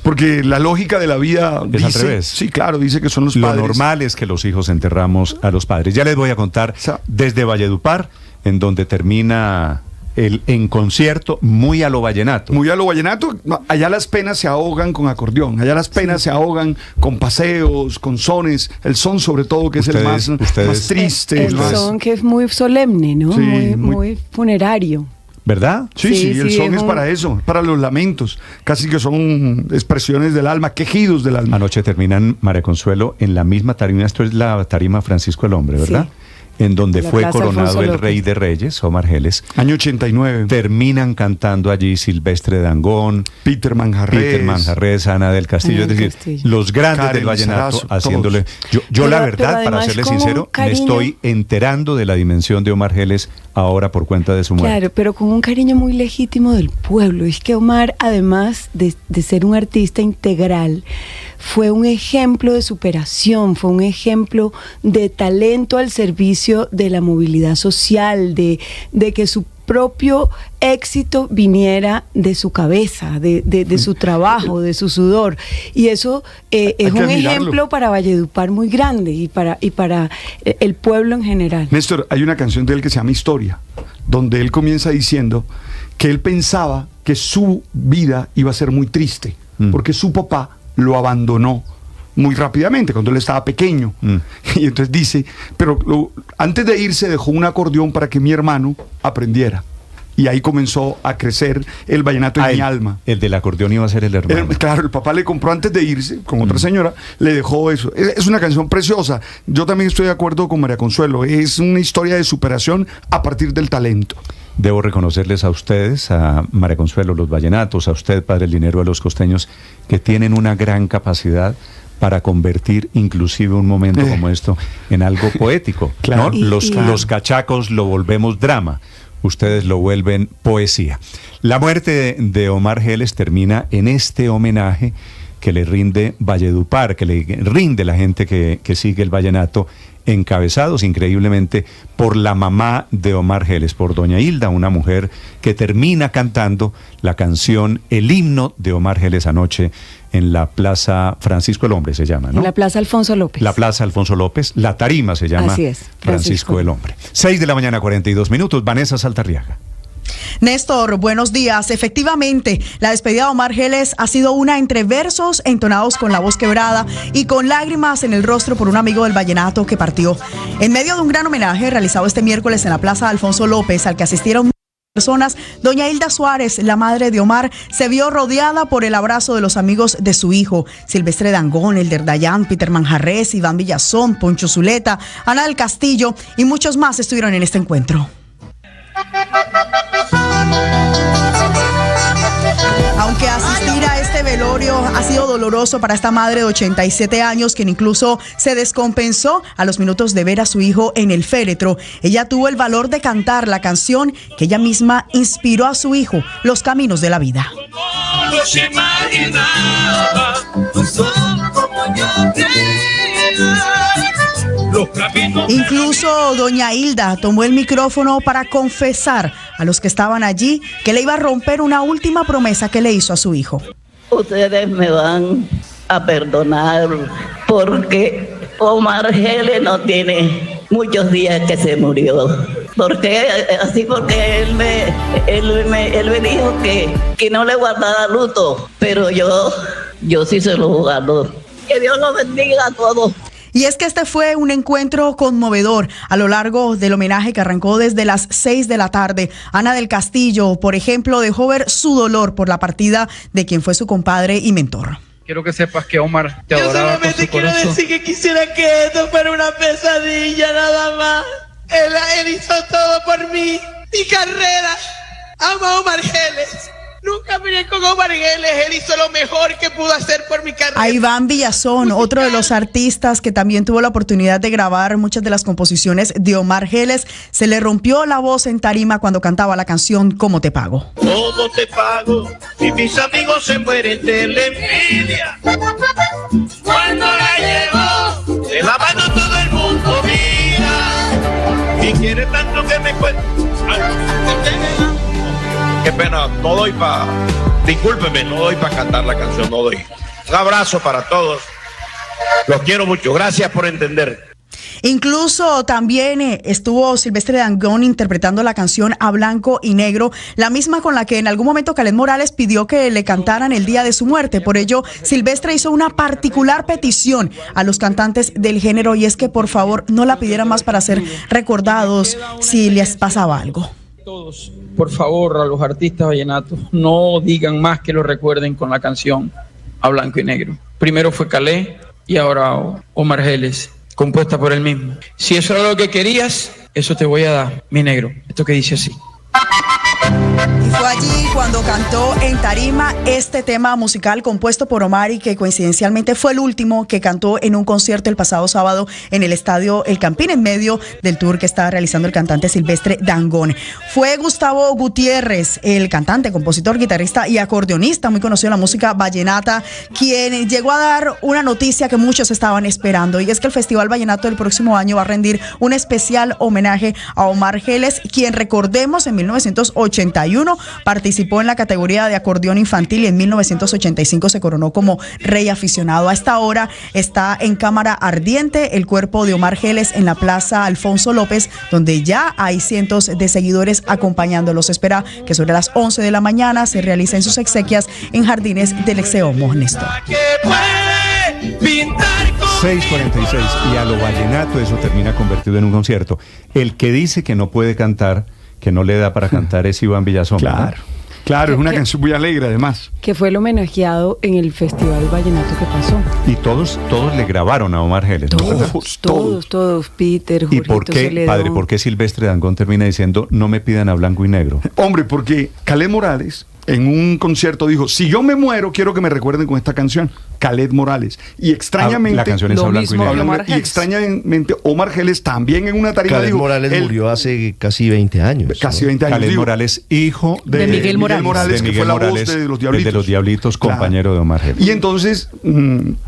Porque la lógica de la vida es dice, al revés. Sí, claro, dice que son los padres. Lo normal es que los hijos enterramos a los padres. Ya les voy a contar desde Valledupar, en donde termina en concierto, muy a lo vallenato. Muy a lo vallenato. Allá las penas se ahogan con acordeón, allá las penas se ahogan con paseos, con sones, el son sobre todo, que es el más triste. El son que es muy solemne, ¿no? Sí, muy funerario. ¿Verdad? Sí, el son es para eso, para los lamentos, casi que son expresiones del alma, quejidos del alma. Anoche terminan, María Consuelo, en la misma tarima, esto es la tarima Francisco el Hombre, ¿verdad? Sí. En donde fue coronado el Rey de Reyes, Omar Geles. Año 89. Terminan cantando allí Silvestre Dangond, Peter Manjarrés, Ana del Castillo, es decir, los grandes Karen del vallenato Sarazo, haciéndole... Yo la verdad, para serle sincero, me estoy enterando de la dimensión de Omar Geles ahora por cuenta de su muerte. Claro, pero con un cariño muy legítimo del pueblo. Es que Omar, además de ser un artista integral, fue un ejemplo de superación, fue un ejemplo de talento al servicio de la movilidad social, de que su propio éxito viniera de su cabeza, de su trabajo, de su sudor. Y eso es un ejemplo para Valledupar muy grande y para el pueblo en general. Néstor, hay una canción de él que se llama Historia, donde él comienza diciendo que él pensaba que su vida iba a ser muy triste, porque su papá lo abandonó muy rápidamente cuando él estaba pequeño. Y entonces dice, pero antes de irse dejó un acordeón para que mi hermano aprendiera. Y ahí comenzó a crecer el vallenato en mi alma. El del acordeón iba a ser el hermano. Claro, el papá le compró antes de irse, con otra señora, le dejó eso. Es una canción preciosa. Yo también estoy de acuerdo con María Consuelo. Es una historia de superación a partir del talento. Debo reconocerles a ustedes, a María Consuelo, los vallenatos, a usted, Padre Linero, a los costeños, que tienen una gran capacidad para convertir inclusive un momento como esto en algo poético. Claro. ¿No? Los cachacos lo volvemos drama, ustedes lo vuelven poesía. La muerte de Omar Geles termina en este homenaje que le rinde Valledupar, que le rinde la gente que sigue el vallenato, encabezados increíblemente por la mamá de Omar Geles, por doña Hilda, una mujer que termina cantando la canción, el himno de Omar Geles anoche en la Plaza Francisco el Hombre, se llama, ¿no? En la Plaza Alfonso López. La Plaza Alfonso López, la tarima se llama. Así es, Francisco el Hombre. 6 de la mañana, 42 minutos. Vanessa Saltarriaga. Néstor, buenos días. Efectivamente, la despedida de Omar Geles ha sido una entre versos entonados con la voz quebrada y con lágrimas en el rostro por un amigo del vallenato que partió. En medio de un gran homenaje realizado este miércoles en la Plaza Alfonso López, al que asistieron personas, doña Hilda Suárez, la madre de Omar, se vio rodeada por el abrazo de los amigos de su hijo, Silvestre Dangond, Elder Dayan, Peter Manjarrés, Iván Villazón, Poncho Zuleta, Ana del Castillo y muchos más estuvieron en este encuentro. Aunque asistir a este velorio ha sido doloroso para esta madre de 87 años, quien incluso se descompensó a los minutos de ver a su hijo en el féretro, ella tuvo el valor de cantar la canción que ella misma inspiró a su hijo, Los Caminos de la Vida. Incluso doña Hilda tomó el micrófono para confesar a los que estaban allí que le iba a romper una última promesa que le hizo a su hijo. Ustedes me van a perdonar porque Omar Geles no tiene muchos días que se murió. Porque él me dijo que no le guardara luto, pero yo sí se lo guardo. Que Dios los bendiga a todos. Y es que este fue un encuentro conmovedor a lo largo del homenaje que arrancó desde las 6 de la tarde. Ana del Castillo, por ejemplo, dejó ver su dolor por la partida de quien fue su compadre y mentor. Quiero que sepas que Omar te adoraba. Yo solamente quiero decir que quisiera que esto fuera una pesadilla nada más. Él hizo todo por mí, mi carrera. Amo a Omar Geles. Nunca miré con Omar Geles, él hizo lo mejor que pudo hacer por mi carrera. A Iván Villazón, otro de los artistas que también tuvo la oportunidad de grabar muchas de las composiciones de Omar Geles, se le rompió la voz en tarima cuando cantaba la canción ¿Cómo te pago? ¿Cómo te pago? Y mis amigos se mueren de la envidia. Cuando la llevo, de la mano todo el mundo mira. Y quiere tanto que me cuente. Qué pena, no doy para... Discúlpeme, no doy para cantar la canción, no doy. Un abrazo para todos. Los quiero mucho. Gracias por entender. Incluso también estuvo Silvestre Dangond interpretando la canción A Blanco y Negro, la misma con la que en algún momento Kaleth Morales pidió que le cantaran el día de su muerte. Por ello, Silvestre hizo una particular petición a los cantantes del género, y es que por favor no la pidieran más para ser recordados si les pasaba algo. Todos, por favor, a los artistas vallenatos, no digan más que lo recuerden con la canción A Blanco y Negro. Primero fue Kaleth y ahora Omar Geles, compuesta por él mismo. Si eso era lo que querías, eso te voy a dar, mi negro. Esto que dice así. Y fue allí cuando cantó en tarima este tema musical compuesto por Omar, y que coincidencialmente fue el último que cantó en un concierto el pasado sábado en el estadio El Campín, en medio del tour que estaba realizando el cantante Silvestre Dangond. Fue Gustavo Gutiérrez, el cantante, compositor, guitarrista y acordeonista muy conocido en la música vallenata, quien llegó a dar una noticia que muchos estaban esperando, y es que el Festival Vallenato del próximo año va a rendir un especial homenaje a Omar Geles, quien, recordemos, en 1981 participó en la categoría de acordeón infantil y en 1985 se coronó como rey aficionado. A esta hora está en cámara ardiente el cuerpo de Omar Geles en la Plaza Alfonso López, donde ya hay cientos de seguidores acompañándolo. Se espera que sobre las 11 de la mañana se realicen sus exequias en Jardines del Exeomo. Néstor. 6:46, y a lo vallenato eso termina convertido en un concierto. El que dice que no puede cantar, que no le da para cantar, es Iván Villazón. Claro, claro, es una canción muy alegre además. Que fue el homenajeado en el Festival Vallenato que pasó. Y todos le grabaron a Omar Geles, ¿no? Todos, Peter, Jorgito. ¿Y por qué, Celedón. padre, por qué Silvestre Dangond termina diciendo no me pidan A Blanco y Negro? Hombre, porque Kaleth Morales en un concierto dijo, si yo me muero, quiero que me recuerden con esta canción. Kaleth Morales. Y extrañamente... La canción es A Blanco y Negro. Y extrañamente Omar Geles también en una tarima dijo... Kaleth Morales murió hace casi 20 años. Casi 20 años. Kaleth Morales, hijo de Miguel Morales. Que fue la voz de Los Diablitos. De Los Diablitos, compañero de Omar Geles. Y entonces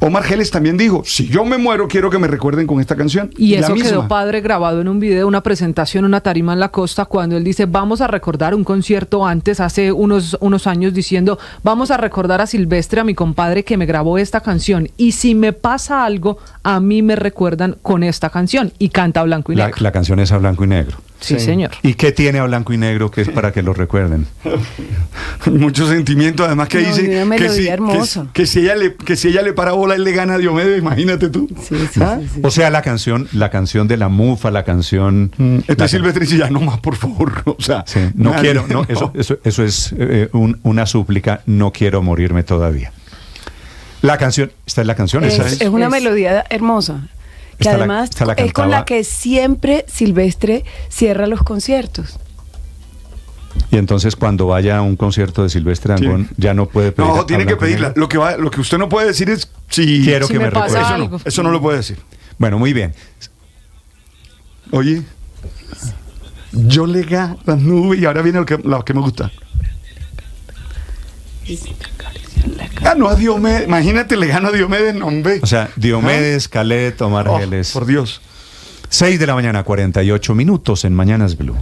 Omar Geles también dijo, si yo me muero, quiero que me recuerden con esta canción. Y eso quedó, padre, grabado en un video, una presentación, una tarima en la costa, cuando él dice, vamos a recordar un concierto antes, hace unos años, diciendo, vamos a recordar a Silvestre, a mi compadre que me grabó esta canción, y si me pasa algo, a mí me recuerdan con esta canción, y canta A Blanco y Negro. La canción es A Blanco y Negro. Sí, señor. ¿Y qué tiene A Blanco y Negro que es para que lo recuerden? Mucho sentimiento, además que dice una melodía que si ella le para bola, él le gana a Diomedes, imagínate tú. Sí. O sea, la canción de la mufa, la canción... Silvestre dice, ya no más, por favor. O sea, sí, no quiero, no, eso es una súplica, no quiero morirme todavía. La canción, esta es la canción. Es una melodía hermosa. Que además es con la que siempre Silvestre cierra los conciertos. Y entonces cuando vaya a un concierto de Silvestre Dangond, ya no puede pedir. No, tiene que pedirla. Lo que usted no puede decir es si quiero que me recuerde. Eso no lo puede decir. Bueno, muy bien. Oye, yo le gano las nubes, y ahora viene lo que me gusta. No a Diomedes, imagínate, le gano a Diomedes, no, hombre. O sea, Diomedes, Kaleth, Omar Geles. Por Dios. 6:48 a.m. en Mañanas Blue.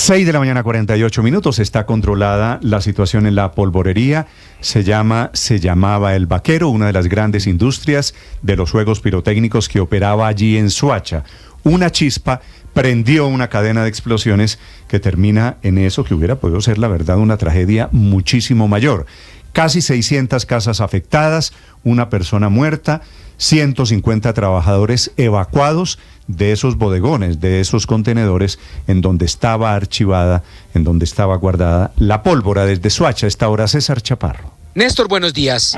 6 de la mañana, 48 minutos. Está controlada la situación en la polvorería. Se llamaba El Vaquero, una de las grandes industrias de los juegos pirotécnicos que operaba allí en Soacha. Una chispa prendió una cadena de explosiones que termina en eso que hubiera podido ser, la verdad, una tragedia muchísimo mayor. Casi 600 casas afectadas, una persona muerta, 150 trabajadores evacuados de esos bodegones, de esos contenedores en donde estaba archivada, en donde estaba guardada la pólvora. Desde Soacha, esta hora César Chaparro. Néstor, buenos días.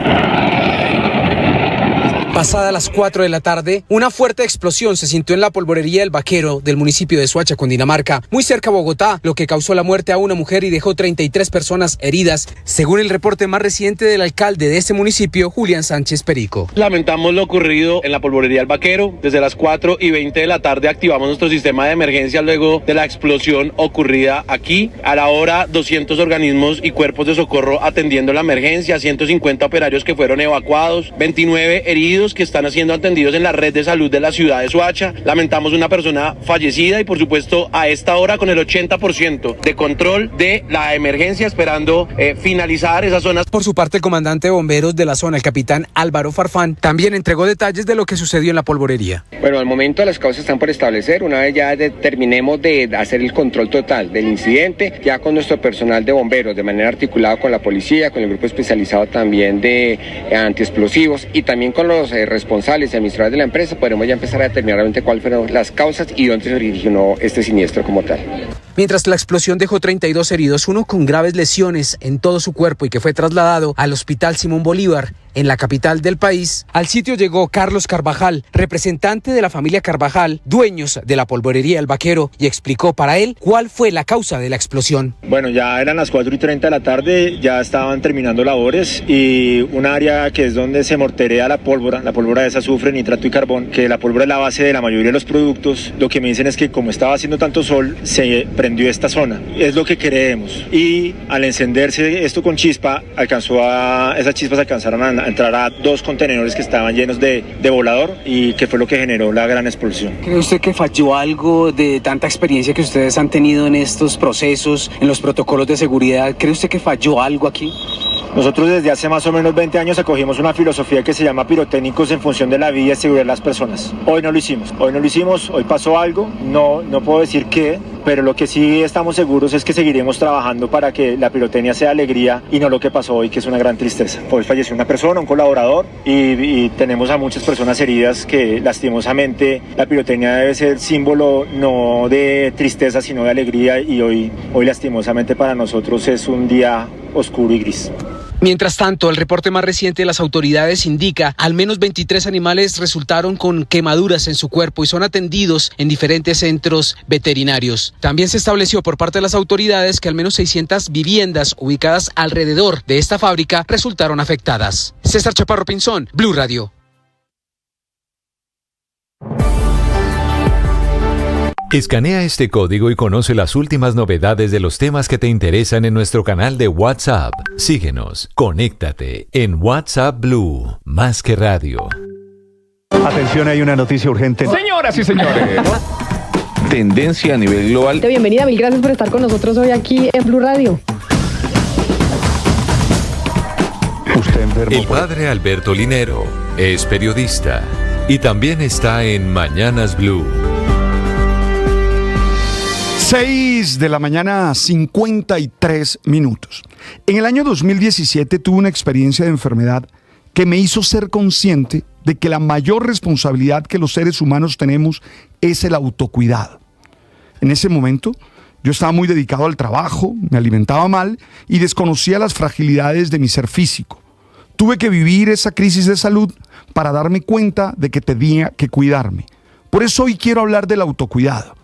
Pasada las 4 de la tarde, una fuerte explosión se sintió en la polvorería El Vaquero del municipio de Soacha, Cundinamarca, muy cerca a Bogotá, lo que causó la muerte a una mujer y dejó 33 personas heridas, según el reporte más reciente del alcalde de este municipio, Julián Sánchez Perico. Lamentamos lo ocurrido en la polvorería El Vaquero. Desde las 4:20 de la tarde activamos nuestro sistema de emergencia luego de la explosión ocurrida aquí. A la hora, 200 organismos y cuerpos de socorro atendiendo la emergencia, 150 operarios que fueron evacuados, 29 heridos que están siendo atendidos en la red de salud de la ciudad de Soacha. Lamentamos una persona fallecida y por supuesto a esta hora con el 80% de control de la emergencia, esperando finalizar esas zonas. Por su parte, el comandante de bomberos de la zona, el capitán Álvaro Farfán, también entregó detalles de lo que sucedió en la polvorería. Bueno, al momento las causas están por establecer. Una vez ya terminemos de hacer el control total del incidente, ya con nuestro personal de bomberos, de manera articulada con la policía, con el grupo especializado también de antiexplosivos y también con los responsables y administradores de la empresa, podremos ya empezar a determinar realmente cuáles fueron las causas y dónde se originó este siniestro como tal. Mientras la explosión dejó 32 heridos, uno con graves lesiones en todo su cuerpo y que fue trasladado al Hospital Simón Bolívar, en la capital del país. Al sitio llegó Carlos Carvajal, representante de la familia Carvajal, dueños de la polvorería El Vaquero, y explicó para él cuál fue la causa de la explosión. Bueno, ya eran las 4:30 de la tarde, ya estaban terminando labores y un área que es donde se morterea la pólvora es azufre, nitrato y carbón, que la pólvora es la base de la mayoría de los productos. Lo que me dicen es que como estaba haciendo tanto sol, se prendió esta zona. Es lo que creemos. Y al encenderse esto con chispa, esas chispas alcanzaron a entrar a 2 contenedores que estaban llenos de volador y que fue lo que generó la gran explosión. ¿Cree usted que falló algo de tanta experiencia que ustedes han tenido en estos procesos, en los protocolos de seguridad? ¿Cree usted que falló algo aquí? Nosotros desde hace más o menos 20 años acogimos una filosofía que se llama pirotécnicos en función de la vida y seguridad de las personas. Hoy no lo hicimos, hoy pasó algo, no puedo decir qué, pero lo que sí estamos seguros es que seguiremos trabajando para que la pirotecnia sea alegría y no lo que pasó hoy, que es una gran tristeza. Hoy falleció una persona, un colaborador, y tenemos a muchas personas heridas que lastimosamente la pirotecnia debe ser símbolo no de tristeza sino de alegría y hoy lastimosamente para nosotros es un día oscuro y gris. Mientras tanto, el reporte más reciente de las autoridades indica al menos 23 animales resultaron con quemaduras en su cuerpo y son atendidos en diferentes centros veterinarios. También se estableció por parte de las autoridades que al menos 600 viviendas ubicadas alrededor de esta fábrica resultaron afectadas. César Chaparro Pinzón, Blue Radio. Escanea este código y conoce las últimas novedades de los temas que te interesan en nuestro canal de WhatsApp. Síguenos, conéctate en WhatsApp Blue, más que radio. Atención, hay una noticia urgente. Señoras y señores. Tendencia a nivel global. Bienvenida, mil gracias por estar con nosotros hoy aquí en Blue Radio. Usted enfermo. El padre Alberto Linero es periodista y también está en Mañanas Blue. 6 de la mañana, 53 minutos. En el año 2017 tuve una experiencia de enfermedad que me hizo ser consciente de que la mayor responsabilidad que los seres humanos tenemos es el autocuidado. En ese momento, yo estaba muy dedicado al trabajo, me alimentaba mal y desconocía las fragilidades de mi ser físico. Tuve que vivir esa crisis de salud para darme cuenta de que tenía que cuidarme. Por eso hoy quiero hablar del autocuidado.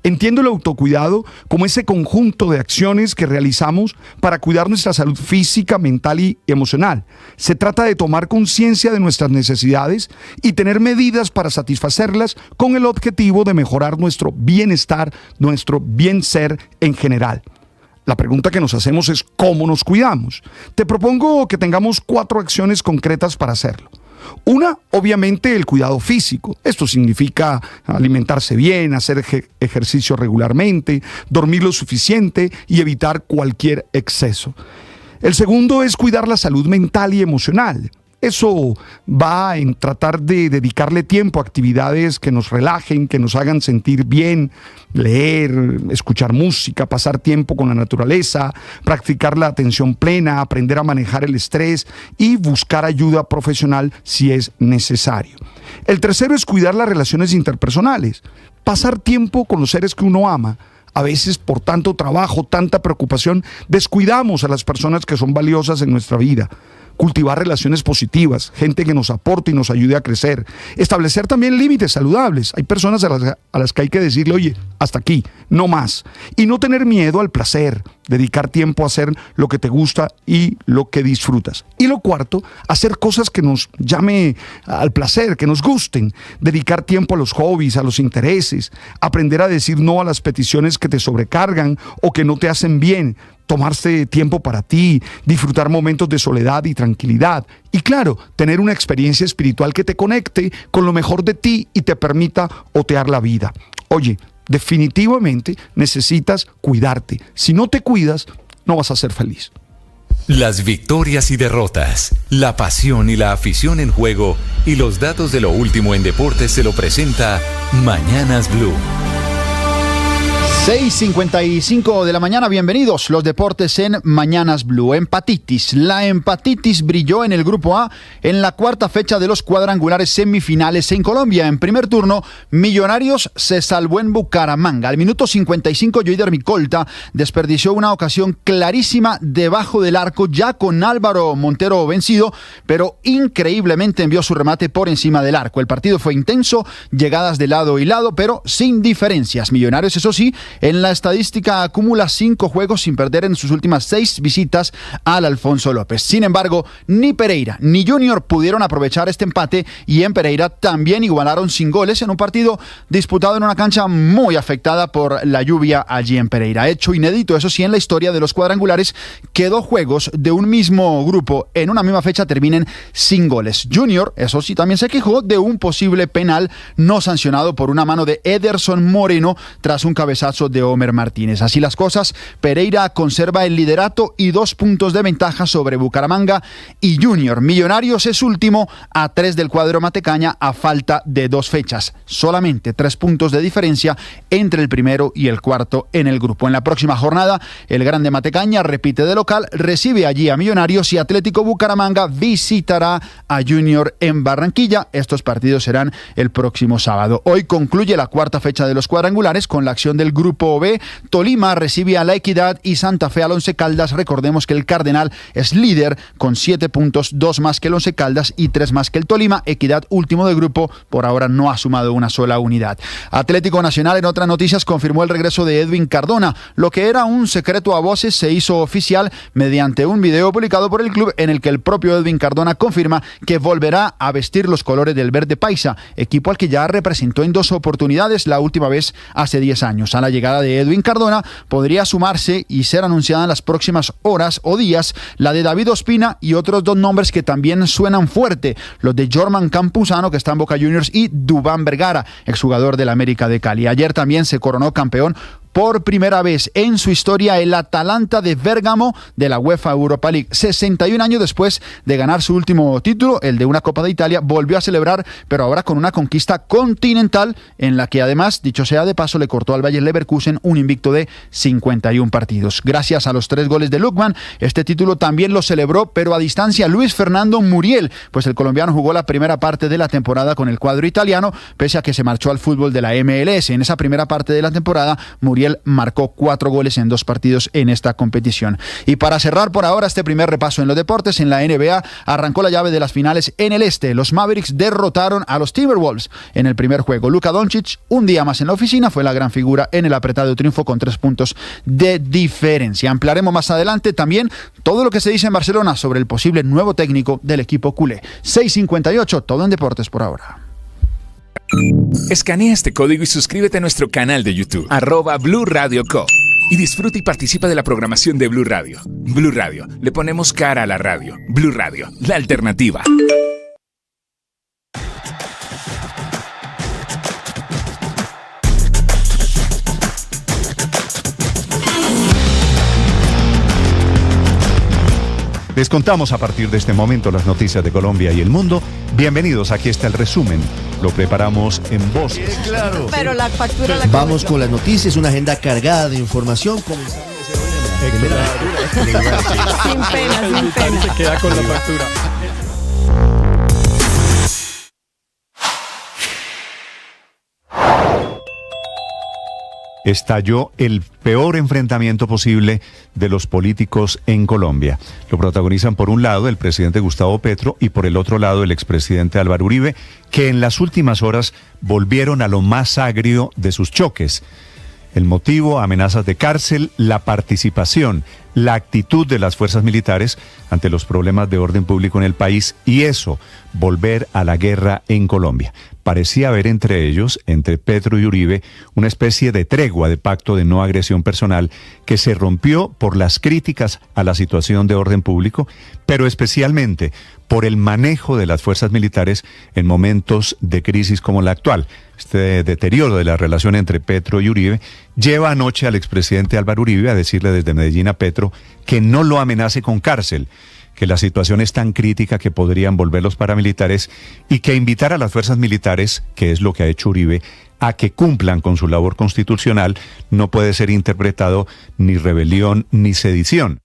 Entiendo el autocuidado como ese conjunto de acciones que realizamos para cuidar nuestra salud física, mental y emocional. Se trata de tomar conciencia de nuestras necesidades y tener medidas para satisfacerlas con el objetivo de mejorar nuestro bienestar, nuestro bien ser en general. La pregunta que nos hacemos es ¿cómo nos cuidamos? Te propongo que tengamos 4 acciones concretas para hacerlo. Una, obviamente, el cuidado físico. Esto significa alimentarse bien, hacer ejercicio regularmente, dormir lo suficiente y evitar cualquier exceso. El segundo es cuidar la salud mental y emocional. Eso va en tratar de dedicarle tiempo a actividades que nos relajen, que nos hagan sentir bien, leer, escuchar música, pasar tiempo con la naturaleza, practicar la atención plena, aprender a manejar el estrés y buscar ayuda profesional si es necesario. El tercero es cuidar las relaciones interpersonales, pasar tiempo con los seres que uno ama. A veces, por tanto trabajo, tanta preocupación, descuidamos a las personas que son valiosas en nuestra vida. Cultivar relaciones positivas, gente que nos aporte y nos ayude a crecer. Establecer también límites saludables. Hay personas a las que hay que decirle, oye, hasta aquí, no más. Y no tener miedo al placer, dedicar tiempo a hacer lo que te gusta y lo que disfrutas. Y lo cuarto, hacer cosas que nos llame al placer, que nos gusten. Dedicar tiempo a los hobbies, a los intereses. Aprender a decir no a las peticiones que te sobrecargan o que no te hacen bien. Tomarse tiempo para ti, disfrutar momentos de soledad y tranquilidad. Y claro, tener una experiencia espiritual que te conecte con lo mejor de ti y te permita otear la vida. Oye, definitivamente necesitas cuidarte. Si no te cuidas, no vas a ser feliz. Las victorias y derrotas, la pasión y la afición en juego y los datos de lo último en deportes se lo presenta Mañanas Blue. 6:55 de la mañana, bienvenidos. Los deportes en Mañanas Blue. Empatitis. La empatitis brilló en el Grupo A en la cuarta fecha de los cuadrangulares semifinales en Colombia. En primer turno, Millonarios se salvó en Bucaramanga. Al minuto 55, Yoider Micolta desperdició una ocasión clarísima debajo del arco, ya con Álvaro Montero vencido, pero increíblemente envió su remate por encima del arco. El partido fue intenso, llegadas de lado y lado, pero sin diferencias. Millonarios, eso sí, en la estadística acumula 5 juegos sin perder en sus últimas 6 visitas al Alfonso López. Sin embargo, ni Pereira ni Junior pudieron aprovechar este empate y en Pereira también igualaron sin goles en un partido disputado en una cancha muy afectada por la lluvia allí en Pereira. Hecho inédito, eso sí, en la historia de los cuadrangulares, que 2 juegos de un mismo grupo en una misma fecha terminen sin goles. Junior, eso sí, también se quejó de un posible penal no sancionado por una mano de Ederson Moreno tras un cabezazo de Homer Martínez. Así las cosas, Pereira conserva el liderato y 2 puntos de ventaja sobre Bucaramanga y Junior. Millonarios es último a 3 del cuadro Matecaña a falta de 2 fechas. Solamente 3 puntos de diferencia entre el primero y el cuarto en el grupo. En la próxima jornada, el Grande Matecaña repite de local, recibe allí a Millonarios y Atlético Bucaramanga visitará a Junior en Barranquilla. Estos partidos serán el próximo sábado. Hoy concluye la cuarta fecha de los cuadrangulares con la acción del Grupo B. Tolima recibe a La Equidad y Santa Fe al Once Caldas. Recordemos que el Cardenal es líder con 7 puntos, 2 más que el Once Caldas y 3 más que el Tolima. Equidad, último del grupo, por ahora no ha sumado una sola unidad. Atlético Nacional, en otras noticias, confirmó el regreso de Edwin Cardona. Lo que era un secreto a voces se hizo oficial mediante un video publicado por el club en el que el propio Edwin Cardona confirma que volverá a vestir los colores del Verde Paisa, equipo al que ya representó en 2 oportunidades, la última vez hace 10 años. A la llegada de Edwin Cardona podría sumarse y ser anunciada en las próximas horas o días la de David Ospina y otros 2 nombres que también suenan fuerte, los de Jorman Campuzano, que está en Boca Juniors, y Duván Vergara, exjugador del América de Cali. Ayer también se coronó campeón por primera vez en su historia el Atalanta de Bérgamo de la UEFA Europa League. 61 años después de ganar su último título, el de una Copa de Italia, volvió a celebrar, pero ahora con una conquista continental en la que además, dicho sea de paso, le cortó al Bayer Leverkusen un invicto de 51 partidos. Gracias a los 3 goles de Lookman, este título también lo celebró, pero a distancia, Luis Fernando Muriel, pues el colombiano jugó la primera parte de la temporada con el cuadro italiano, pese a que se marchó al fútbol de la MLS. En esa primera parte de la temporada, Muriel marcó 4 goles en 2 partidos en esta competición. Y para cerrar por ahora este primer repaso en los deportes, en la NBA arrancó la llave de las finales en el este. Los Mavericks derrotaron a los Timberwolves en el primer juego. Luka Doncic, un día más en la oficina, fue la gran figura en el apretado triunfo con 3 puntos de diferencia. Ampliaremos más adelante también todo lo que se dice en Barcelona sobre el posible nuevo técnico del equipo culé. 6:58, todo en deportes por ahora. Escanea este código y suscríbete a nuestro canal de YouTube, @Blue Radio Co. Y disfruta y participa de la programación de Blue Radio. Blue Radio, le ponemos cara a la radio. Blue Radio, la alternativa. Les contamos a partir de este momento las noticias de Colombia y el mundo. Bienvenidos, aquí está el resumen. Lo preparamos en voces. Claro. Pero la factura la Vamos con las noticias, una agenda cargada de información. Sin pena, sin pena. Se queda con la factura. Estalló el peor enfrentamiento posible de los políticos en Colombia. Lo protagonizan por un lado el presidente Gustavo Petro y por el otro lado el expresidente Álvaro Uribe, que en las últimas horas volvieron a lo más agrio de sus choques. El motivo, amenazas de cárcel, la participación, la actitud de las fuerzas militares ante los problemas de orden público en el país y eso, volver a la guerra en Colombia. Parecía haber entre ellos, entre Petro y Uribe, una especie de tregua de pacto de no agresión personal que se rompió por las críticas a la situación de orden público, pero especialmente por el manejo de las fuerzas militares en momentos de crisis como la actual. Este deterioro de la relación entre Petro y Uribe lleva anoche al expresidente Álvaro Uribe a decirle desde Medellín a Petro que no lo amenace con cárcel, que la situación es tan crítica que podrían volver los paramilitares y que invitar a las fuerzas militares, que es lo que ha hecho Uribe, a que cumplan con su labor constitucional no puede ser interpretado ni rebelión ni sedición.